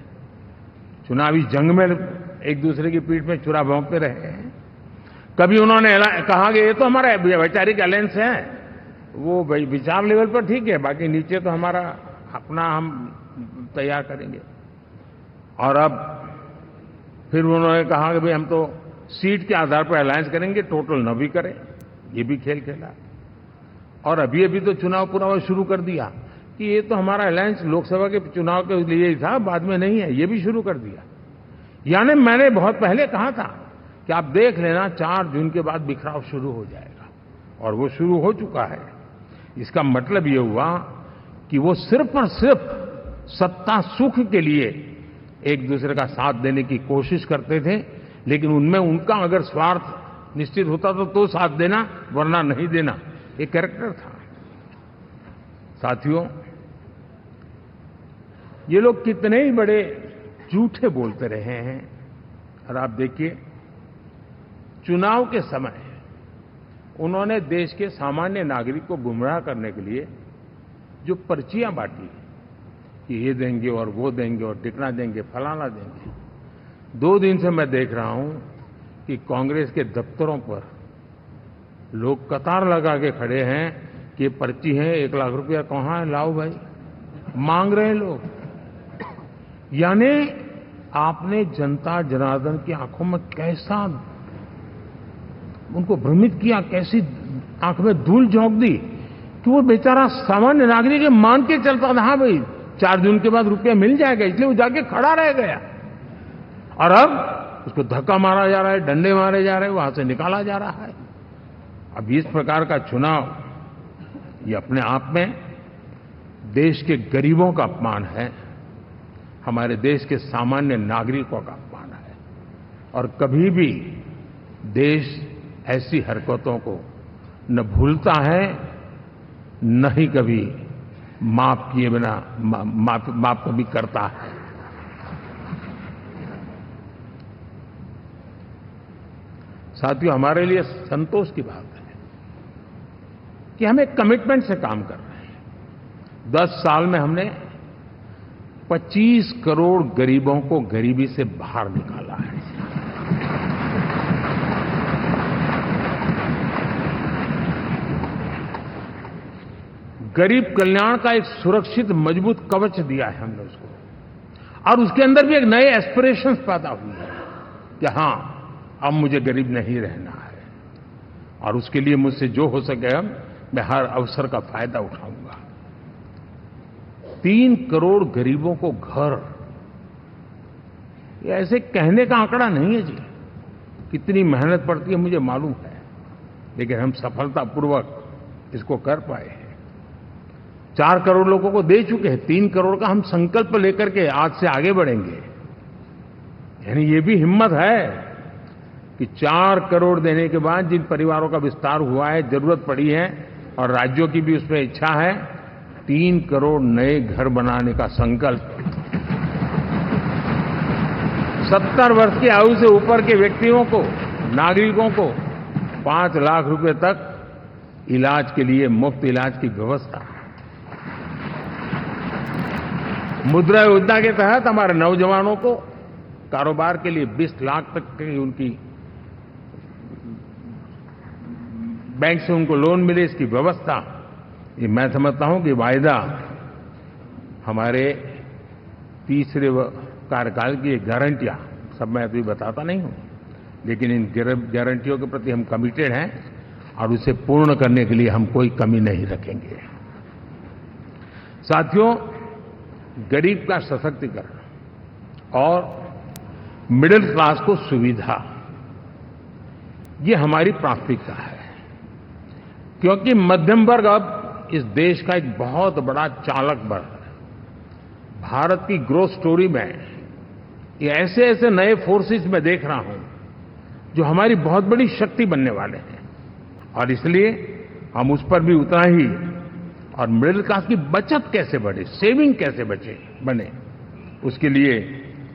चुनावी जंग में एक दूसरे की पीठ में छुरा भोंकते रहे हैं। कभी उन्होंने कहा कि ये तो हमारा वैचारिक अलायंस है, वो विचार लेवल पर ठीक है, बाकी नीचे तो हमारा अपना हम तैयार करेंगे। और अब फिर उन्होंने कहा कि भाई हम तो सीट के आधार पर अलायंस करेंगे, टोटल न भी करें, ये भी खेल खेला। और अभी अभी तो चुनाव पूरा शुरू कर दिया कि ये तो हमारा अलायंस लोकसभा के चुनाव के लिए ही था, बाद में नहीं है, ये भी शुरू कर दिया। यानी मैंने बहुत पहले कहा था कि आप देख लेना 4 जून के बाद बिखराव शुरू हो जाएगा, और वो शुरू हो चुका है। इसका मतलब ये हुआ कि वो सिर्फ और सिर्फ सत्ता सुख के लिए एक दूसरे का साथ देने की कोशिश करते थे, लेकिन उनमें उनका अगर स्वार्थ निश्चित होता तो साथ देना, वरना नहीं देना, ये कैरेक्टर था। साथियों, ये लोग कितने ही बड़े झूठे बोलते रहे हैं। और आप देखिए, चुनाव के समय उन्होंने देश के सामान्य नागरिक को गुमराह करने के लिए जो पर्चियां बांटी कि ये देंगे और वो देंगे और टिकना देंगे, फलाना देंगे, 2 दिन से मैं देख रहा हूं कि कांग्रेस के दफ्तरों पर लोग कतार लगा के खड़े हैं कि पर्ची है, 1 लाख रुपया कहां है, लाओ भाई, मांग रहे हैं लोग। यानी आपने जनता जनार्दन की आंखों में कैसा उनको भ्रमित किया, कैसी आंख में धूल झोंक दी कि वो बेचारा सामान्य नागरिक मान के चलता था, हाँ भाई 4 जून के बाद रुपया मिल जाएगा, इसलिए वो जाके खड़ा रह गया। और अब उसको धक्का मारा जा रहा है, डंडे मारे जा रहे हैं, वहां से निकाला जा रहा है। अब इस प्रकार का चुनाव ये अपने आप में देश के गरीबों का अपमान है, हमारे देश के सामान्य नागरिकों का अपमान है और कभी भी देश ऐसी हरकतों को न भूलता है न ही कभी माफ किए बिना माफ कभी करता है। साथियों, हमारे लिए संतोष की बात है कि हम एक कमिटमेंट से काम कर रहे हैं। 10 साल में हमने 25 करोड़ गरीबों को गरीबी से बाहर निकाला है। गरीब कल्याण का एक सुरक्षित मजबूत कवच दिया है हमने उसको, और उसके अंदर भी एक नए एस्पिरेशंस पैदा हुए हैं कि हां, अब मुझे गरीब नहीं रहना है और उसके लिए मुझसे जो हो सके मैं हर अवसर का फायदा उठाऊंगा। 3 करोड़ गरीबों को घर, ये ऐसे कहने का आंकड़ा नहीं है जी। कितनी मेहनत पड़ती है मुझे मालूम है, लेकिन हम सफलतापूर्वक इसको कर पाए हैं। 4 करोड़ लोगों को दे चुके हैं, 3 करोड़ का हम संकल्प लेकर के आज से आगे बढ़ेंगे। यानी ये भी हिम्मत है कि 4 करोड़ देने के बाद जिन परिवारों का विस्तार हुआ है, जरूरत पड़ी है और राज्यों की भी उसमें इच्छा है, 3 करोड़ नए घर बनाने का संकल्प। 70 वर्ष की आयु से ऊपर के व्यक्तियों को, नागरिकों को 5 लाख रुपए तक इलाज के लिए मुफ्त इलाज की व्यवस्था। मुद्रा योजना के तहत हमारे नौजवानों को कारोबार के लिए 20 लाख तक की उनकी बैंक से उनको लोन मिले, इसकी व्यवस्था। ये मैं समझता हूं कि वायदा हमारे तीसरे कार्यकाल की गारंटियां, सब मैं अभी बताता नहीं हूं, लेकिन इन गारंटियों के प्रति हम कमिटेड हैं और उसे पूर्ण करने के लिए हम कोई कमी नहीं रखेंगे। साथियों, गरीब का सशक्तिकरण और मिडिल क्लास को सुविधा, ये हमारी प्राथमिकता है, क्योंकि मध्यम वर्ग अब इस देश का एक बहुत बड़ा चालक बल है। भारत की ग्रोथ स्टोरी में ये ऐसे ऐसे नए फोर्सेस मैं देख रहा हूं जो हमारी बहुत बड़ी शक्ति बनने वाले हैं, और इसलिए हम उस पर भी उतना ही, और मिडिल क्लास की बचत कैसे बढ़े, सेविंग कैसे बने, उसके लिए,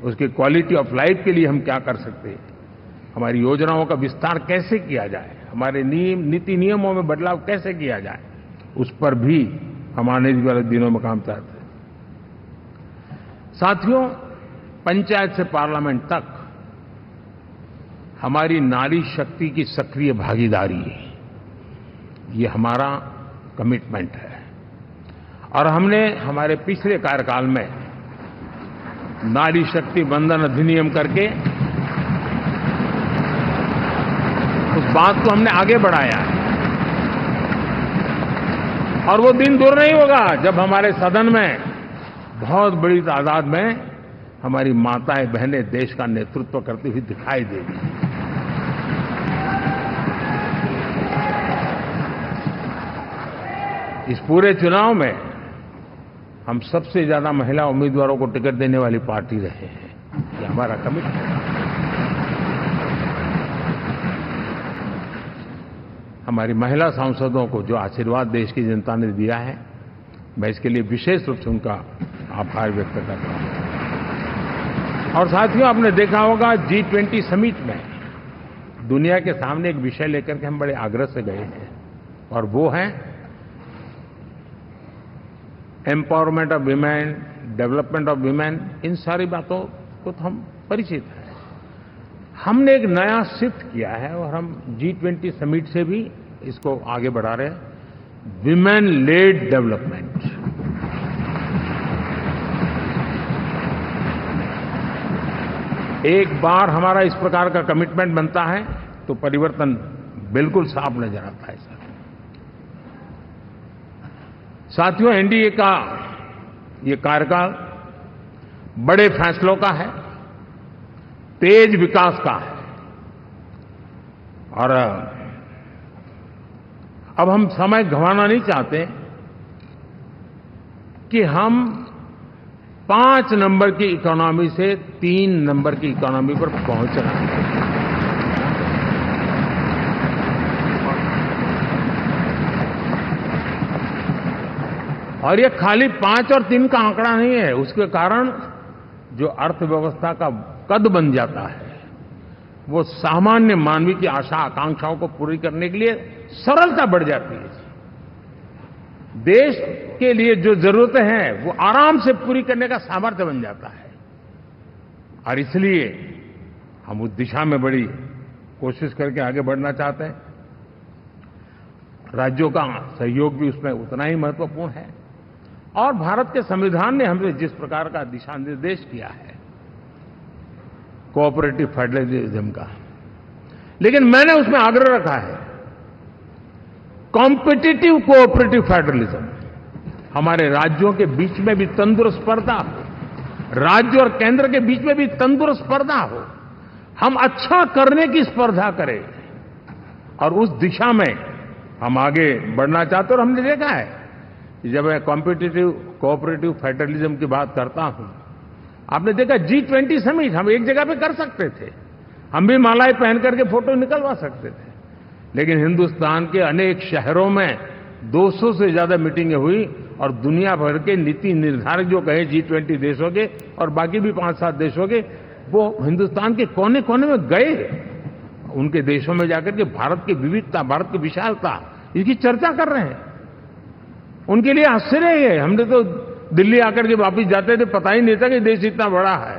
उसके क्वालिटी ऑफ लाइफ के लिए हम क्या कर सकते हैं, हमारी योजनाओं का विस्तार कैसे किया जाए, हमारे नीति नियमों में बदलाव कैसे किया जाए, उस पर भी हम आने वाले दिनों में काम चाहते हैं। साथियों, पंचायत से पार्लियामेंट तक हमारी नारी शक्ति की सक्रिय भागीदारी, ये हमारा कमिटमेंट है। और हमने हमारे पिछले कार्यकाल में नारी शक्ति वंदन अधिनियम करके उस बात को हमने आगे बढ़ाया है, और वो दिन दूर नहीं होगा जब हमारे सदन में बहुत बड़ी तादाद में हमारी माताएं बहनें देश का नेतृत्व करती हुई दिखाई देगी। इस पूरे चुनाव में हम सबसे ज्यादा महिला उम्मीदवारों को टिकट देने वाली पार्टी रहे हैं, ये हमारा कमिटमेंट है। हमारी महिला सांसदों को जो आशीर्वाद देश की जनता ने दिया है, मैं इसके लिए विशेष रूप से उनका आभार व्यक्त करता हूं। और साथियों, आपने देखा होगा G20 समिट में दुनिया के सामने एक विषय लेकर के हम बड़े आग्रह से गए हैं, और वो है empowerment of women, development of women. इन सारी बातों को तो हम परिचित हैं। हमने एक नया शिफ्ट किया है और हम G20 समिट से भी इसको आगे बढ़ा रहे हैं, विमेन लेड डेवलपमेंट। एक बार हमारा इस प्रकार का कमिटमेंट बनता है तो परिवर्तन बिल्कुल साफ नजर आता है। साथियों, एनडीए का ये कार्यकाल बड़े फैसलों का है, तेज विकास का है, और अब हम समय गंवाना नहीं चाहते कि हम 5 नंबर की इकोनॉमी से 3 नंबर की इकोनॉमी पर पहुंचना है। और ये खाली 5 और 3 का आंकड़ा नहीं है। उसके कारण जो अर्थव्यवस्था का कद बन जाता है, वो सामान्य मानवी की आशा आकांक्षाओं को पूरी करने के लिए सरलता बढ़ जाती है। देश के लिए जो जरूरतें हैं वो आराम से पूरी करने का सामर्थ्य बन जाता है। और इसलिए हम उस दिशा में बड़ी कोशिश करके आगे बढ़ना चाहते हैं। राज्यों का सहयोग भी उसमें उतना ही महत्वपूर्ण है। और भारत के संविधान ने हमें जिस प्रकार का दिशा निर्देश किया है कोऑपरेटिव फेडरलिज्म का, लेकिन मैंने उसमें आग्रह रखा है कॉम्पिटिटिव कोऑपरेटिव फेडरलिज्म। हमारे राज्यों के बीच में भी तंदुरुस्त स्पर्धा हो, राज्य और केंद्र के बीच में भी तंदुरुस्त स्पर्धा हो, हम अच्छा करने की स्पर्धा करें। और उस दिशा में हम आगे बढ़ना चाहते हैं। और हमने देखा है कि जब मैं कॉम्पिटिटिव कोऑपरेटिव फेडरलिज्म की बात करता हूं, आपने देखा G20 समिट हम एक जगह पे कर सकते थे, हम भी मालाएं पहन करके फोटो निकलवा सकते थे, लेकिन हिंदुस्तान के अनेक शहरों में 200 से ज्यादा मीटिंगें हुई और दुनिया भर के नीति निर्धारक जो कहे G20 देशों के और बाकी भी 5-7 देशों के, वो हिंदुस्तान के कोने कोने में गए। उनके देशों में जाकर के भारत की विविधता, भारत की विशालता, इसकी चर्चा कर रहे हैं। उनके लिए आश्चर्य है। हमने तो दिल्ली आकर के वापिस जाते थे, पता ही नहीं था कि देश इतना बड़ा है।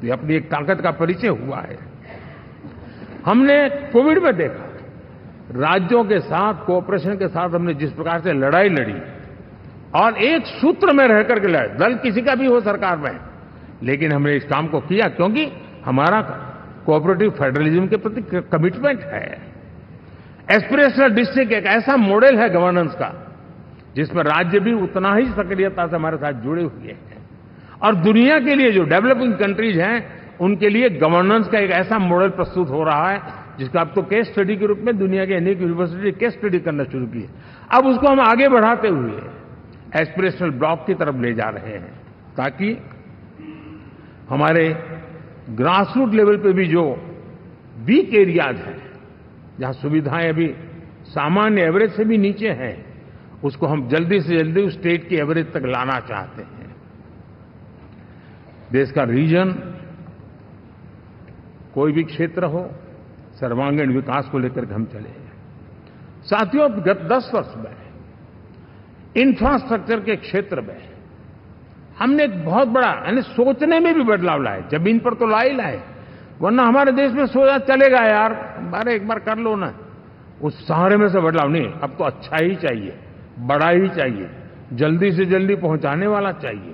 तो ये अपनी एक ताकत का परिचय हुआ है। हमने कोविड में देखा, राज्यों के साथ कोऑपरेशन के साथ हमने जिस प्रकार से लड़ाई लड़ी और एक सूत्र में रह करके लड़े, दल किसी का भी हो सरकार में, लेकिन हमने इस काम को किया क्योंकि हमारा कोऑपरेटिव फेडरलिज्म के प्रति कमिटमेंट है। एस्पिरेशनल डिस्ट्रिक्ट एक ऐसा मॉडल है गवर्नेंस का जिसमें राज्य भी उतना ही सक्रियता से हमारे साथ जुड़े हुए हैं। और दुनिया के लिए जो डेवलपिंग कंट्रीज हैं, उनके लिए गवर्नेंस का एक ऐसा मॉडल प्रस्तुत हो रहा है जिसका अब तो केस स्टडी के रूप में दुनिया के अनेक यूनिवर्सिटी केस स्टडी करना शुरू की है। अब उसको हम आगे बढ़ाते हुए एस्पिरेशनल ब्लॉक की तरफ ले जा रहे हैं, ताकि हमारे ग्रासरूट लेवल पे भी जो वीक एरियाज हैं, जहां सुविधाएं अभी सामान्य एवरेज से भी नीचे हैं, उसको हम जल्दी से जल्दी उस स्टेट की एवरेज तक लाना चाहते हैं। देश का रीजन, कोई भी क्षेत्र हो, सर्वांगीण विकास को लेकर के हम चले हैं। साथियों, गत 10 वर्ष में इंफ्रास्ट्रक्चर के क्षेत्र में हमने एक बहुत बड़ा, यानी सोचने में भी बदलाव लाए। जमीन पर तो लाए, वरना हमारे देश में सोचा चलेगा यार, अरे एक बार कर लो ना, उस सहारे में से बदलाव नहीं। अब तो अच्छा ही चाहिए, बड़ा ही चाहिए, जल्दी से जल्दी पहुंचाने वाला चाहिए।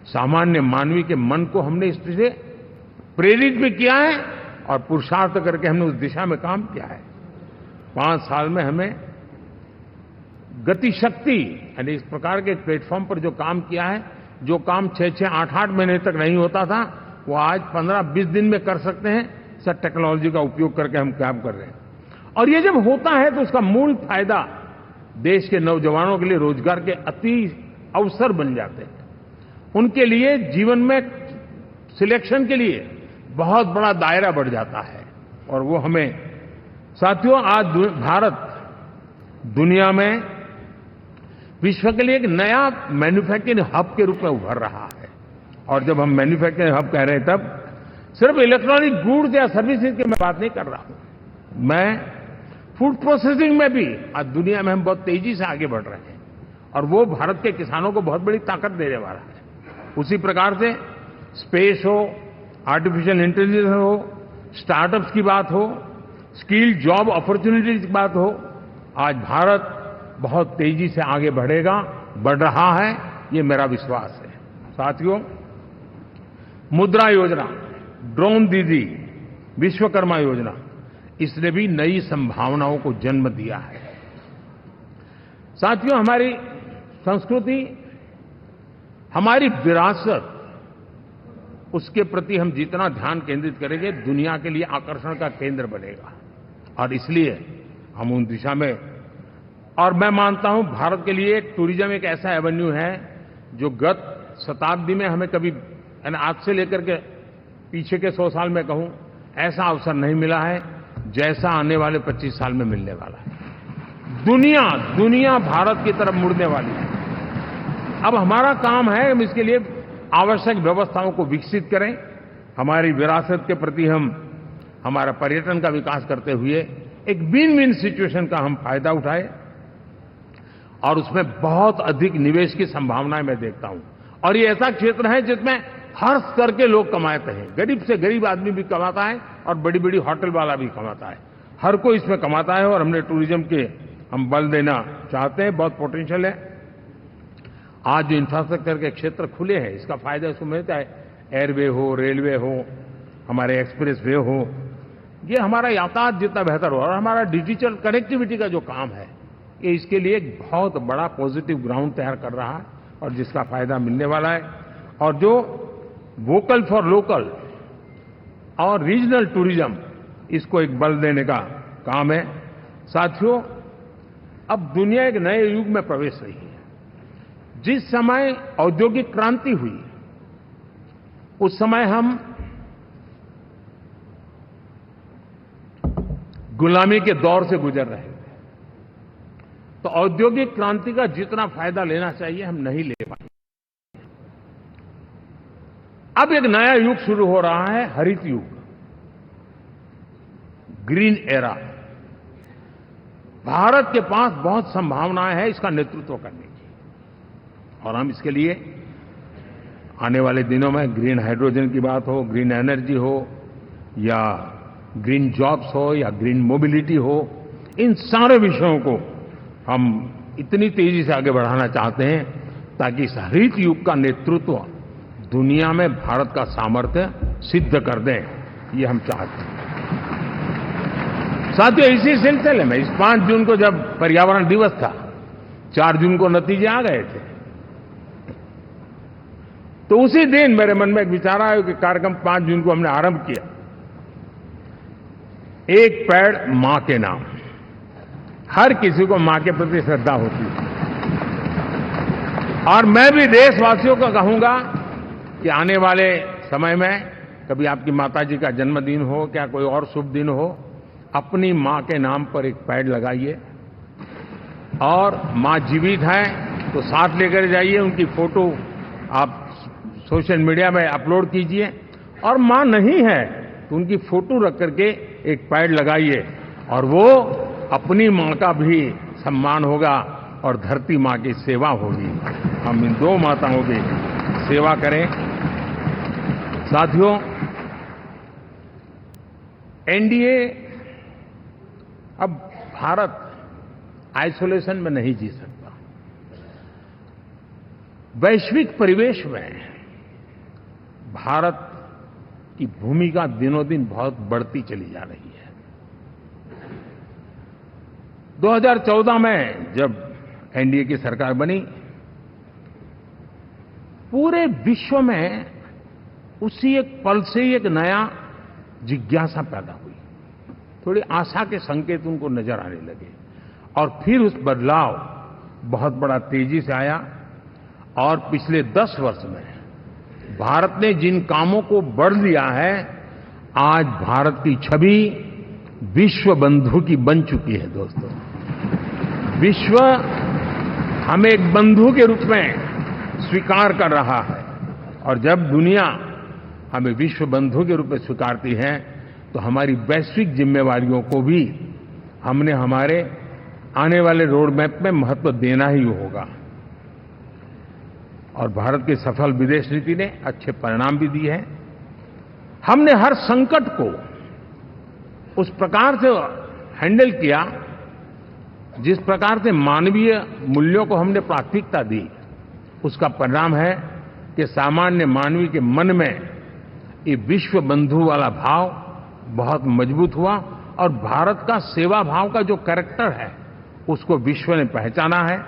सामान्य मानवी के मन को हमने इस तरह से प्रेरित भी किया है और पुरुषार्थ करके हमने उस दिशा में काम किया है। 5 साल में हमें गति शक्ति, यानी इस प्रकार के प्लेटफॉर्म पर जो काम किया है, जो काम 6-6, 8-8 महीने तक नहीं होता था, वो आज 15-20 दिन में कर सकते हैं। सर, टेक्नोलॉजी का उपयोग करके हम काम कर रहे हैं। और ये जब होता है तो उसका मूल फायदा देश के नौजवानों के लिए रोजगार के अति अवसर बन जाते हैं। उनके लिए जीवन में सिलेक्शन के लिए बहुत बड़ा दायरा बढ़ जाता है। और वो हमें, साथियों, आज भारत दुनिया में विश्व के लिए एक नया मैन्युफैक्चरिंग हब के रूप में उभर रहा है। और जब हम मैन्युफैक्चरिंग हब कह रहे हैं, तब सिर्फ इलेक्ट्रॉनिक गुड्स या सर्विसेज की मैं बात नहीं कर रहा हूं। मैं फूड प्रोसेसिंग में भी आज दुनिया में हम बहुत तेजी से आगे बढ़ रहे हैं और वो भारत के किसानों को बहुत बड़ी ताकत देने वाला है। उसी प्रकार से स्पेस हो, आर्टिफिशियल इंटेलिजेंस हो, स्टार्टअप्स की बात हो, स्किल जॉब अपॉर्चुनिटीज की बात हो, आज भारत बहुत तेजी से आगे बढ़ेगा, बढ़ रहा है, ये मेरा विश्वास है। साथियों, मुद्रा योजना, ड्रोन दीदी, विश्वकर्मा योजना, इसने भी नई संभावनाओं को जन्म दिया है। साथियों, हमारी संस्कृति, हमारी विरासत, उसके प्रति हम जितना ध्यान केंद्रित करेंगे, दुनिया के लिए आकर्षण का केंद्र बनेगा। और इसलिए हम उन दिशा में, और मैं मानता हूं भारत के लिए टूरिज्म एक ऐसा एवेन्यू है जो गत शताब्दी में हमें कभी, यानी आज से लेकर के पीछे के 100 साल में कहूं, ऐसा अवसर नहीं मिला है जैसा आने वाले 25 साल में मिलने वाला है। दुनिया भारत की तरफ मुड़ने वाली है। अब हमारा काम है हम इसके लिए आवश्यक व्यवस्थाओं को विकसित करें, हमारी विरासत के प्रति हम हमारा पर्यटन का विकास करते हुए एक विन विन सिचुएशन का हम फायदा उठाएं, और उसमें बहुत अधिक निवेश की संभावनाएं मैं देखता हूं। और ये ऐसा क्षेत्र है जिसमें हर स्तर के लोग कमाते हैं, गरीब से गरीब आदमी भी कमाता है और बड़ी बड़ी होटल वाला भी कमाता है, हर कोई इसमें कमाता है। और हमने टूरिज्म के हम बल देना चाहते हैं, बहुत पोटेंशियल है। आज जो इंफ्रास्ट्रक्चर के क्षेत्र खुले हैं, इसका फायदा इसको मिलता है। एयरवे हो, रेलवे हो, हमारे एक्सप्रेस वे हो, ये हमारा यातायात जितना बेहतर हो, और हमारा डिजिटल कनेक्टिविटी का जो काम है, ये इसके लिए एक बहुत बड़ा पॉजिटिव ग्राउंड तैयार कर रहा है और जिसका फायदा मिलने वाला है। और जो वोकल फॉर लोकल और रीजनल टूरिज्म, इसको एक बल देने का काम है। साथियों, अब दुनिया एक नए युग में प्रवेश रही है। जिस समय औद्योगिक क्रांति हुई, उस समय हम गुलामी के दौर से गुजर रहे थे। तो औद्योगिक क्रांति का जितना फायदा लेना चाहिए हम नहीं ले पाए। अब एक नया युग शुरू हो रहा है, हरित युग, ग्रीन एरा। भारत के पास बहुत संभावनाएं हैं इसका नेतृत्व करने की, और हम इसके लिए आने वाले दिनों में ग्रीन हाइड्रोजन की बात हो, ग्रीन एनर्जी हो, या ग्रीन जॉब्स हो, या ग्रीन मोबिलिटी हो, इन सारे विषयों को हम इतनी तेजी से आगे बढ़ाना चाहते हैं ताकि इस हरित युग का नेतृत्व दुनिया में भारत का सामर्थ्य सिद्ध कर दें, ये हम चाहते हैं। साथियों, इसी सिलसिले में इस 5 जून को जब पर्यावरण दिवस था, 4 जून को नतीजे आ गए थे, तो उसी दिन मेरे मन में एक विचार आया कि कार्यक्रम 5 जून को हमने आरंभ किया, एक पेड़ मां के नाम। हर किसी को मां के प्रति श्रद्धा होती है, और मैं भी देशवासियों को कहूंगा कि आने वाले समय में कभी आपकी माताजी का जन्मदिन हो, क्या कोई और शुभ दिन हो, अपनी मां के नाम पर एक पेड़ लगाइए, और मां जीवित है तो साथ लेकर जाइए, उनकी फोटो आप सोशल मीडिया में अपलोड कीजिए, और मां नहीं है तो उनकी फोटो रख करके एक पेड़ लगाइए, और वो अपनी मां का भी सम्मान होगा और धरती मां की सेवा होगी। हम इन 2 माताओं की सेवा करें। साथियों, एनडीए, अब भारत आइसोलेशन में नहीं जी सकता। वैश्विक परिवेश में भारत की भूमिका दिनों दिन बहुत बढ़ती चली जा रही है। 2014 में जब एनडीए की सरकार बनी, पूरे विश्व में उसी एक पल से एक नया जिज्ञासा पैदा हुई, थोड़ी आशा के संकेत उनको नजर आने लगे, और फिर उस बदलाव बहुत बड़ा तेजी से आया। और पिछले 10 वर्ष में भारत ने जिन कामों को बढ़ दिया है, आज भारत की छवि विश्व बंधु की बन चुकी है। दोस्तों, विश्व हमें एक बंधु के रूप में स्वीकार कर रहा है, और जब दुनिया हमें विश्व बंधु के रूप में स्वीकारती है तो हमारी वैश्विक जिम्मेवारियों को भी हमने हमारे आने वाले रोड मैप में महत्व देना ही होगा। और भारत की सफल विदेश नीति ने अच्छे परिणाम भी दिए हैं। हमने हर संकट को उस प्रकार से हैंडल किया जिस प्रकार से मानवीय मूल्यों को हमने प्राथमिकता दी। उसका परिणाम है कि सामान्य मानवी के मन में ये विश्व बंधु वाला भाव बहुत मजबूत हुआ, और भारत का सेवा भाव का जो कैरेक्टर है उसको विश्व ने पहचाना है।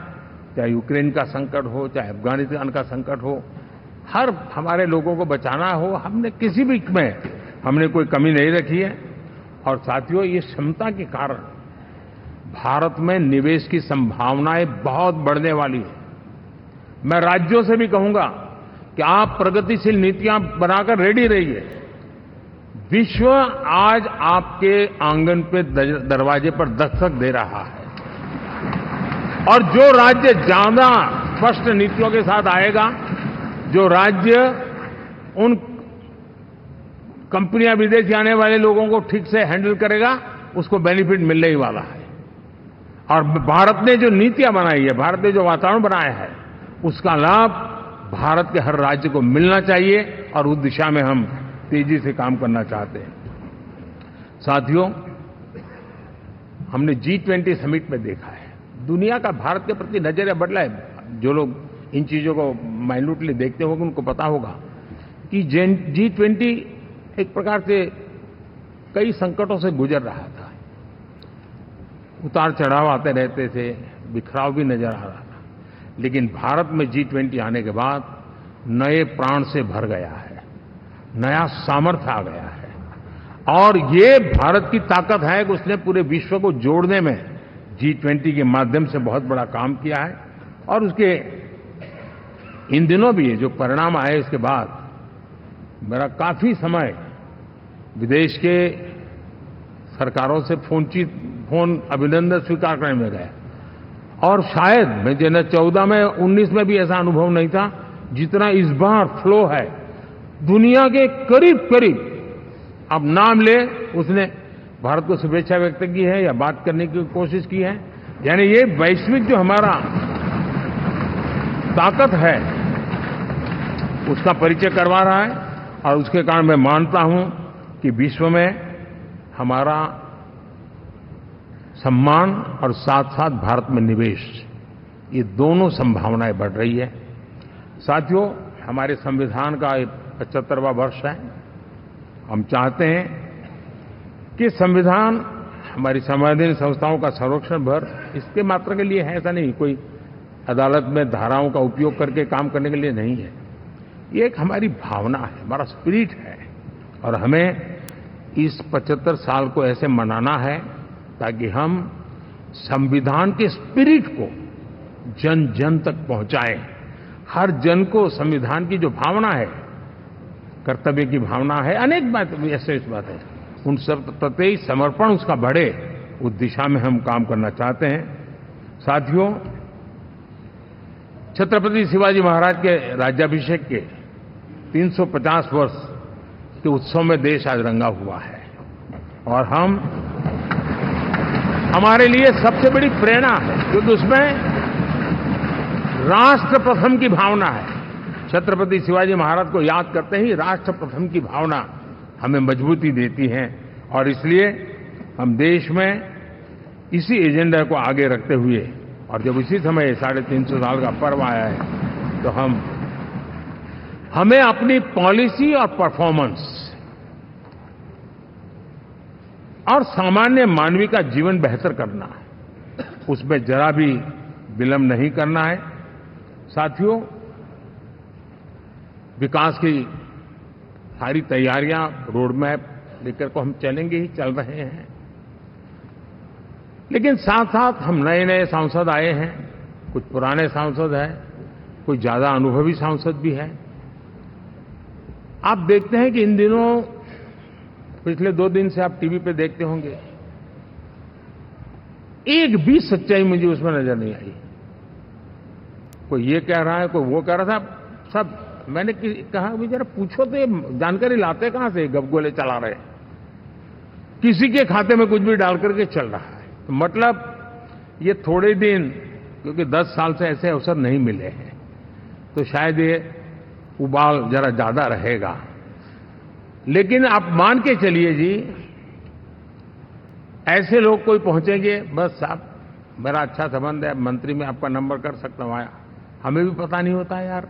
चाहे यूक्रेन का संकट हो, चाहे अफगानिस्तान का संकट हो, हर हमारे लोगों को बचाना हो, हमने किसी भी में हमने कोई कमी नहीं रखी है। और साथियों, ये क्षमता के कारण भारत में निवेश की संभावनाएं बहुत बढ़ने वाली है। मैं राज्यों से भी कहूंगा कि आप प्रगतिशील नीतियां बनाकर रेडी रहिए। विश्व आज आपके आंगन पे दरवाजे पर दस्तक दे रहा है और जो राज्य ज्यादा स्पष्ट नीतियों के साथ आएगा, जो राज्य उन कंपनियां विदेशी आने वाले लोगों को ठीक से हैंडल करेगा, उसको बेनिफिट मिलने ही वाला है। और भारत ने जो नीतियां बनाई है, भारत ने जो वातावरण बनाया है, उसका लाभ भारत के हर राज्य को मिलना चाहिए और उस दिशा में हम तेजी से काम करना चाहते हैं। साथियों, हमने G20 समिट में देखा है, दुनिया का भारत के प्रति नजरिया बदला है। जो लोग इन चीजों को माइन्यूटली देखते होंगे उनको पता होगा कि G20 एक प्रकार से कई संकटों से गुजर रहा था। उतार चढ़ाव आते रहते थे, बिखराव भी नजर आ रहा था, लेकिन भारत में G20 आने के बाद नए प्राण से भर गया है, नया सामर्थ्य आ गया है। और ये भारत की ताकत है कि उसने पूरे विश्व को जोड़ने में G20 के माध्यम से बहुत बड़ा काम किया है। और उसके इन दिनों भी जो परिणाम आए, इसके बाद मेरा काफी समय विदेश के सरकारों से फोन अभिनंदन स्वीकार करने में गया। और शायद मैं 2014 में 19 में भी ऐसा अनुभव नहीं था जितना इस बार फ्लो है। दुनिया के करीब करीब, अब नाम ले, उसने भारत को शुभेच्छा व्यक्त की है या बात करने की कोशिश की है। यानी ये वैश्विक जो हमारा ताकत है उसका परिचय करवा रहा है। और उसके कारण मैं मानता हूं कि विश्व में हमारा सम्मान और साथ साथ भारत में निवेश, ये दोनों संभावनाएं बढ़ रही है। साथियों, हमारे संविधान का 75वां वर्ष है। हम चाहते हैं कि संविधान हमारी संवैधानिक संस्थाओं का संरक्षण भर इसके मात्र के लिए है, ऐसा नहीं, कोई अदालत में धाराओं का उपयोग करके काम करने के लिए नहीं है। ये एक हमारी भावना है, हमारा स्पिरिट है। और हमें इस 75 साल को ऐसे मनाना है ताकि हम संविधान के स्पिरिट को जन जन तक पहुंचाएं। हर जन को संविधान की जो भावना है, कर्तव्य की भावना है, अनेक बात ऐसे इस बात है, उन सब प्रति समर्पण उसका बढ़े, उस दिशा में हम काम करना चाहते हैं। साथियों, छत्रपति शिवाजी महाराज के राज्याभिषेक के 350 वर्ष के उत्सव में देश आज रंगा हुआ है। और हमारे लिए सबसे बड़ी प्रेरणा है, क्योंकि उसमें राष्ट्र प्रथम की भावना है। छत्रपति शिवाजी महाराज को याद करते ही राष्ट्र प्रथम की भावना हमें मजबूती देती है। और इसलिए हम देश में इसी एजेंडा को आगे रखते हुए, और जब इसी समय 350 साल का पर्व आया है, तो हमें अपनी पॉलिसी और परफॉर्मेंस और सामान्य मानवीय का जीवन बेहतर करना है, उसमें जरा भी विलंब नहीं करना है। साथियों, विकास की सारी तैयारियां, रोड मैप लेकर को हम चलेंगे ही, चल रहे हैं। लेकिन साथ साथ हम नए नए सांसद आए हैं, कुछ पुराने सांसद हैं, कुछ ज्यादा अनुभवी सांसद भी हैं। आप देखते हैं कि इन दिनों, पिछले 2 दिन से आप टीवी पे देखते होंगे, एक भी सच्चाई मुझे उसमें नजर नहीं आई। कोई ये कह रहा है, कोई वो कह रहा था, सब मैंने कहा भी जरा पूछो तो ये जानकारी लाते कहां से, गपगोले चला रहे, किसी के खाते में कुछ भी डाल करके चल रहा है। तो मतलब ये थोड़े दिन, क्योंकि 10 साल से ऐसे अवसर नहीं मिले हैं, तो शायद ये उबाल जरा ज्यादा रहेगा। लेकिन आप मान के चलिए जी, ऐसे लोग कोई पहुंचेंगे, बस साहब मेरा अच्छा संबंध है, मंत्री में आपका नंबर कर सकता हूं, आया, हमें भी पता नहीं होता है यार,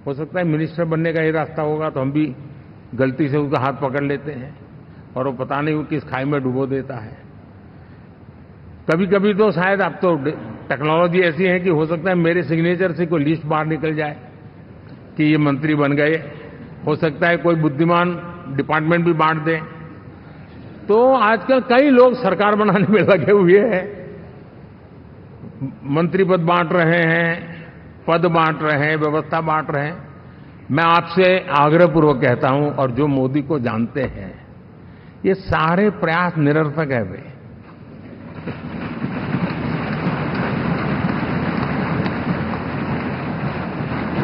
हो सकता है मिनिस्टर बनने का ही रास्ता होगा, तो हम भी गलती से उसका हाथ पकड़ लेते हैं और वो पता नहीं वो किस खाई में डुबो देता है। कभी कभी तो शायद अब तो टेक्नोलॉजी ऐसी है कि हो सकता है मेरे सिग्नेचर से कोई लिस्ट बाहर निकल जाए कि ये मंत्री बन गए, हो सकता है कोई बुद्धिमान डिपार्टमेंट भी बांट दे। तो आजकल कई लोग सरकार बनाने में लगे हुए हैं, मंत्री पद बांट रहे हैं, पद बांट रहे हैं, व्यवस्था बांट रहे हैं। मैं आपसे आग्रहपूर्वक कहता हूं, और जो मोदी को जानते हैं, ये सारे प्रयास निरर्थक है वे।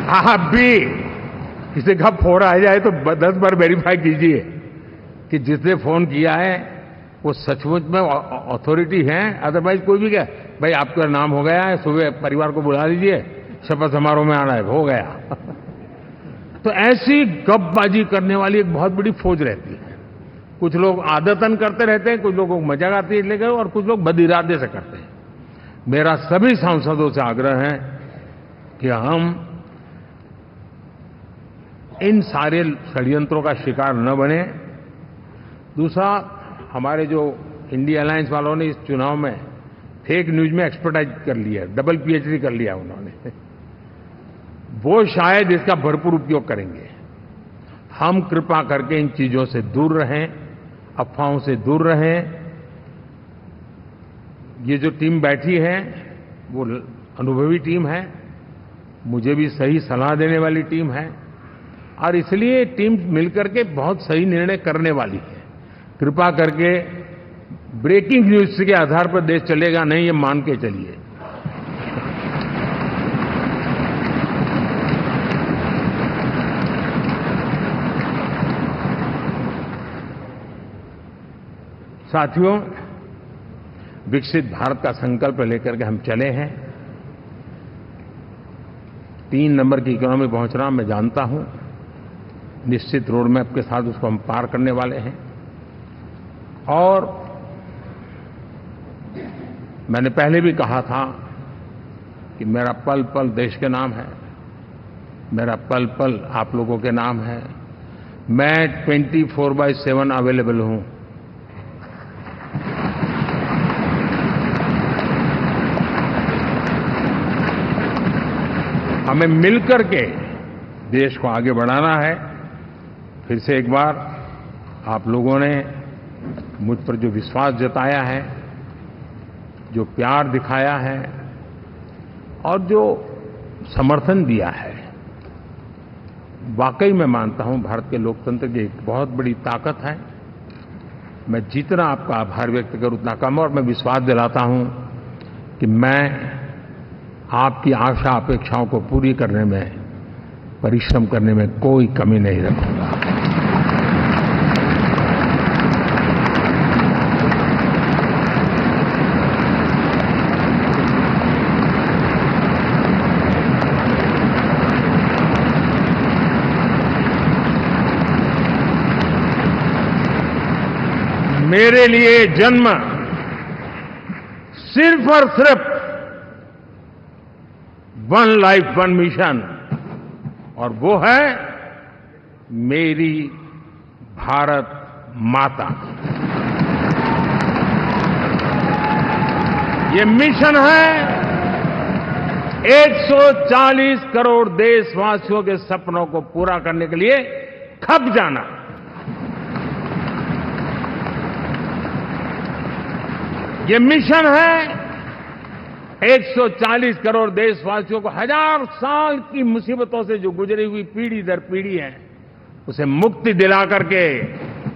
आप भी किसी का फोन आ जाए तो 10 बार वेरीफाई कीजिए कि जिसने फोन किया है वो सचमुच में अथॉरिटी है। अदरवाइज कोई भी क्या, भाई आपका नाम हो गया है, सुबह परिवार को बुला लीजिए, शपथ समारोह में आना है, हो गया। तो ऐसी गपबाजी करने वाली एक बहुत बड़ी फौज रहती है। कुछ लोग आदतन करते रहते हैं, कुछ लोगों को मजाक आती है लेकर, और कुछ लोग बदिरादे से करते हैं। मेरा सभी सांसदों से आग्रह है कि हम इन सारे षड्यंत्रों का शिकार न बने। दूसरा, हमारे जो इंडिया अलायंस वालों ने इस चुनाव में फेक न्यूज में एक्सपर्टाइज कर लिया, डबल पीएचडी कर लिया उन्होंने, वो शायद इसका भरपूर उपयोग करेंगे। हम कृपा करके इन चीजों से दूर रहें, अफवाहों से दूर रहें। ये जो टीम बैठी है वो अनुभवी टीम है, मुझे भी सही सलाह देने वाली टीम है, और इसलिए टीम मिलकर के बहुत सही निर्णय करने वाली है। कृपा करके ब्रेकिंग न्यूज के आधार पर देश चलेगा नहीं, ये मान के चलिए। साथियों, विकसित भारत का संकल्प लेकर के हम चले हैं। 3 नंबर की इकोनॉमी पहुंचना मैं जानता हूं, निश्चित रोड मैप के साथ उसको हम पार करने वाले हैं। और मैंने पहले भी कहा था कि मेरा पल पल देश के नाम है, मेरा पल पल आप लोगों के नाम है। मैं 24/7 अवेलेबल हूं। हमें मिलकर के देश को आगे बढ़ाना है। फिर से एक बार आप लोगों ने मुझ पर जो विश्वास जताया है, जो प्यार दिखाया है और जो समर्थन दिया है, वाकई मैं मानता हूं भारत के लोकतंत्र की एक बहुत बड़ी ताकत है। मैं जितना आपका आभार व्यक्त करूं उतना कम, और मैं विश्वास दिलाता हूं कि मैं आपकी आशा अपेक्षाओं को पूरी करने में, परिश्रम करने में कोई कमी नहीं रखूंगा। मेरे लिए जन्म सिर्फ और सिर्फ 1 लाइफ 1 मिशन, और वो है मेरी भारत माता। ये मिशन है 140 करोड़ देशवासियों के सपनों को पूरा करने के लिए खप जाना। ये मिशन है 140 करोड़ देशवासियों को 1000 साल की मुसीबतों से जो गुजरी हुई पीढ़ी दर पीढ़ी है, उसे मुक्ति दिला करके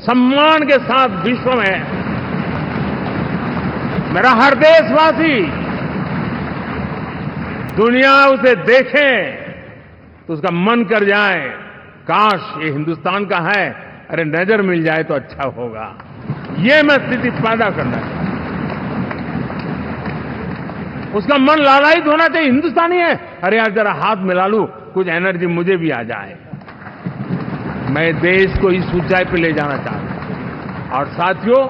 सम्मान के साथ विश्व में मेरा हर देशवासी दुनिया उसे देखे तो उसका मन कर जाए, काश ये हिंदुस्तान का है, अरे नजर मिल जाए तो अच्छा होगा। ये मैं स्थिति पैदा करना है। उसका मन लालायित होना चाहिए, हिंदुस्तानी है, अरे यार जरा हाथ मिला लूं, कुछ एनर्जी मुझे भी आ जाए। मैं देश को इस ऊंचाई पे ले जाना चाहता हूं। और साथियों,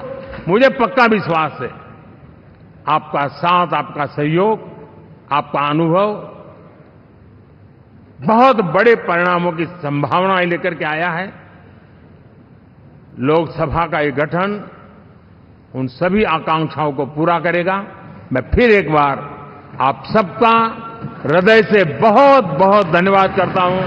मुझे पक्का विश्वास है आपका साथ, आपका सहयोग, आपका अनुभव बहुत बड़े परिणामों की संभावनाएं लेकर के आया है। लोकसभा का ये गठन उन सभी आकांक्षाओं को पूरा करेगा। मैं फिर एक बार आप सबका हृदय से बहुत बहुत धन्यवाद करता हूं।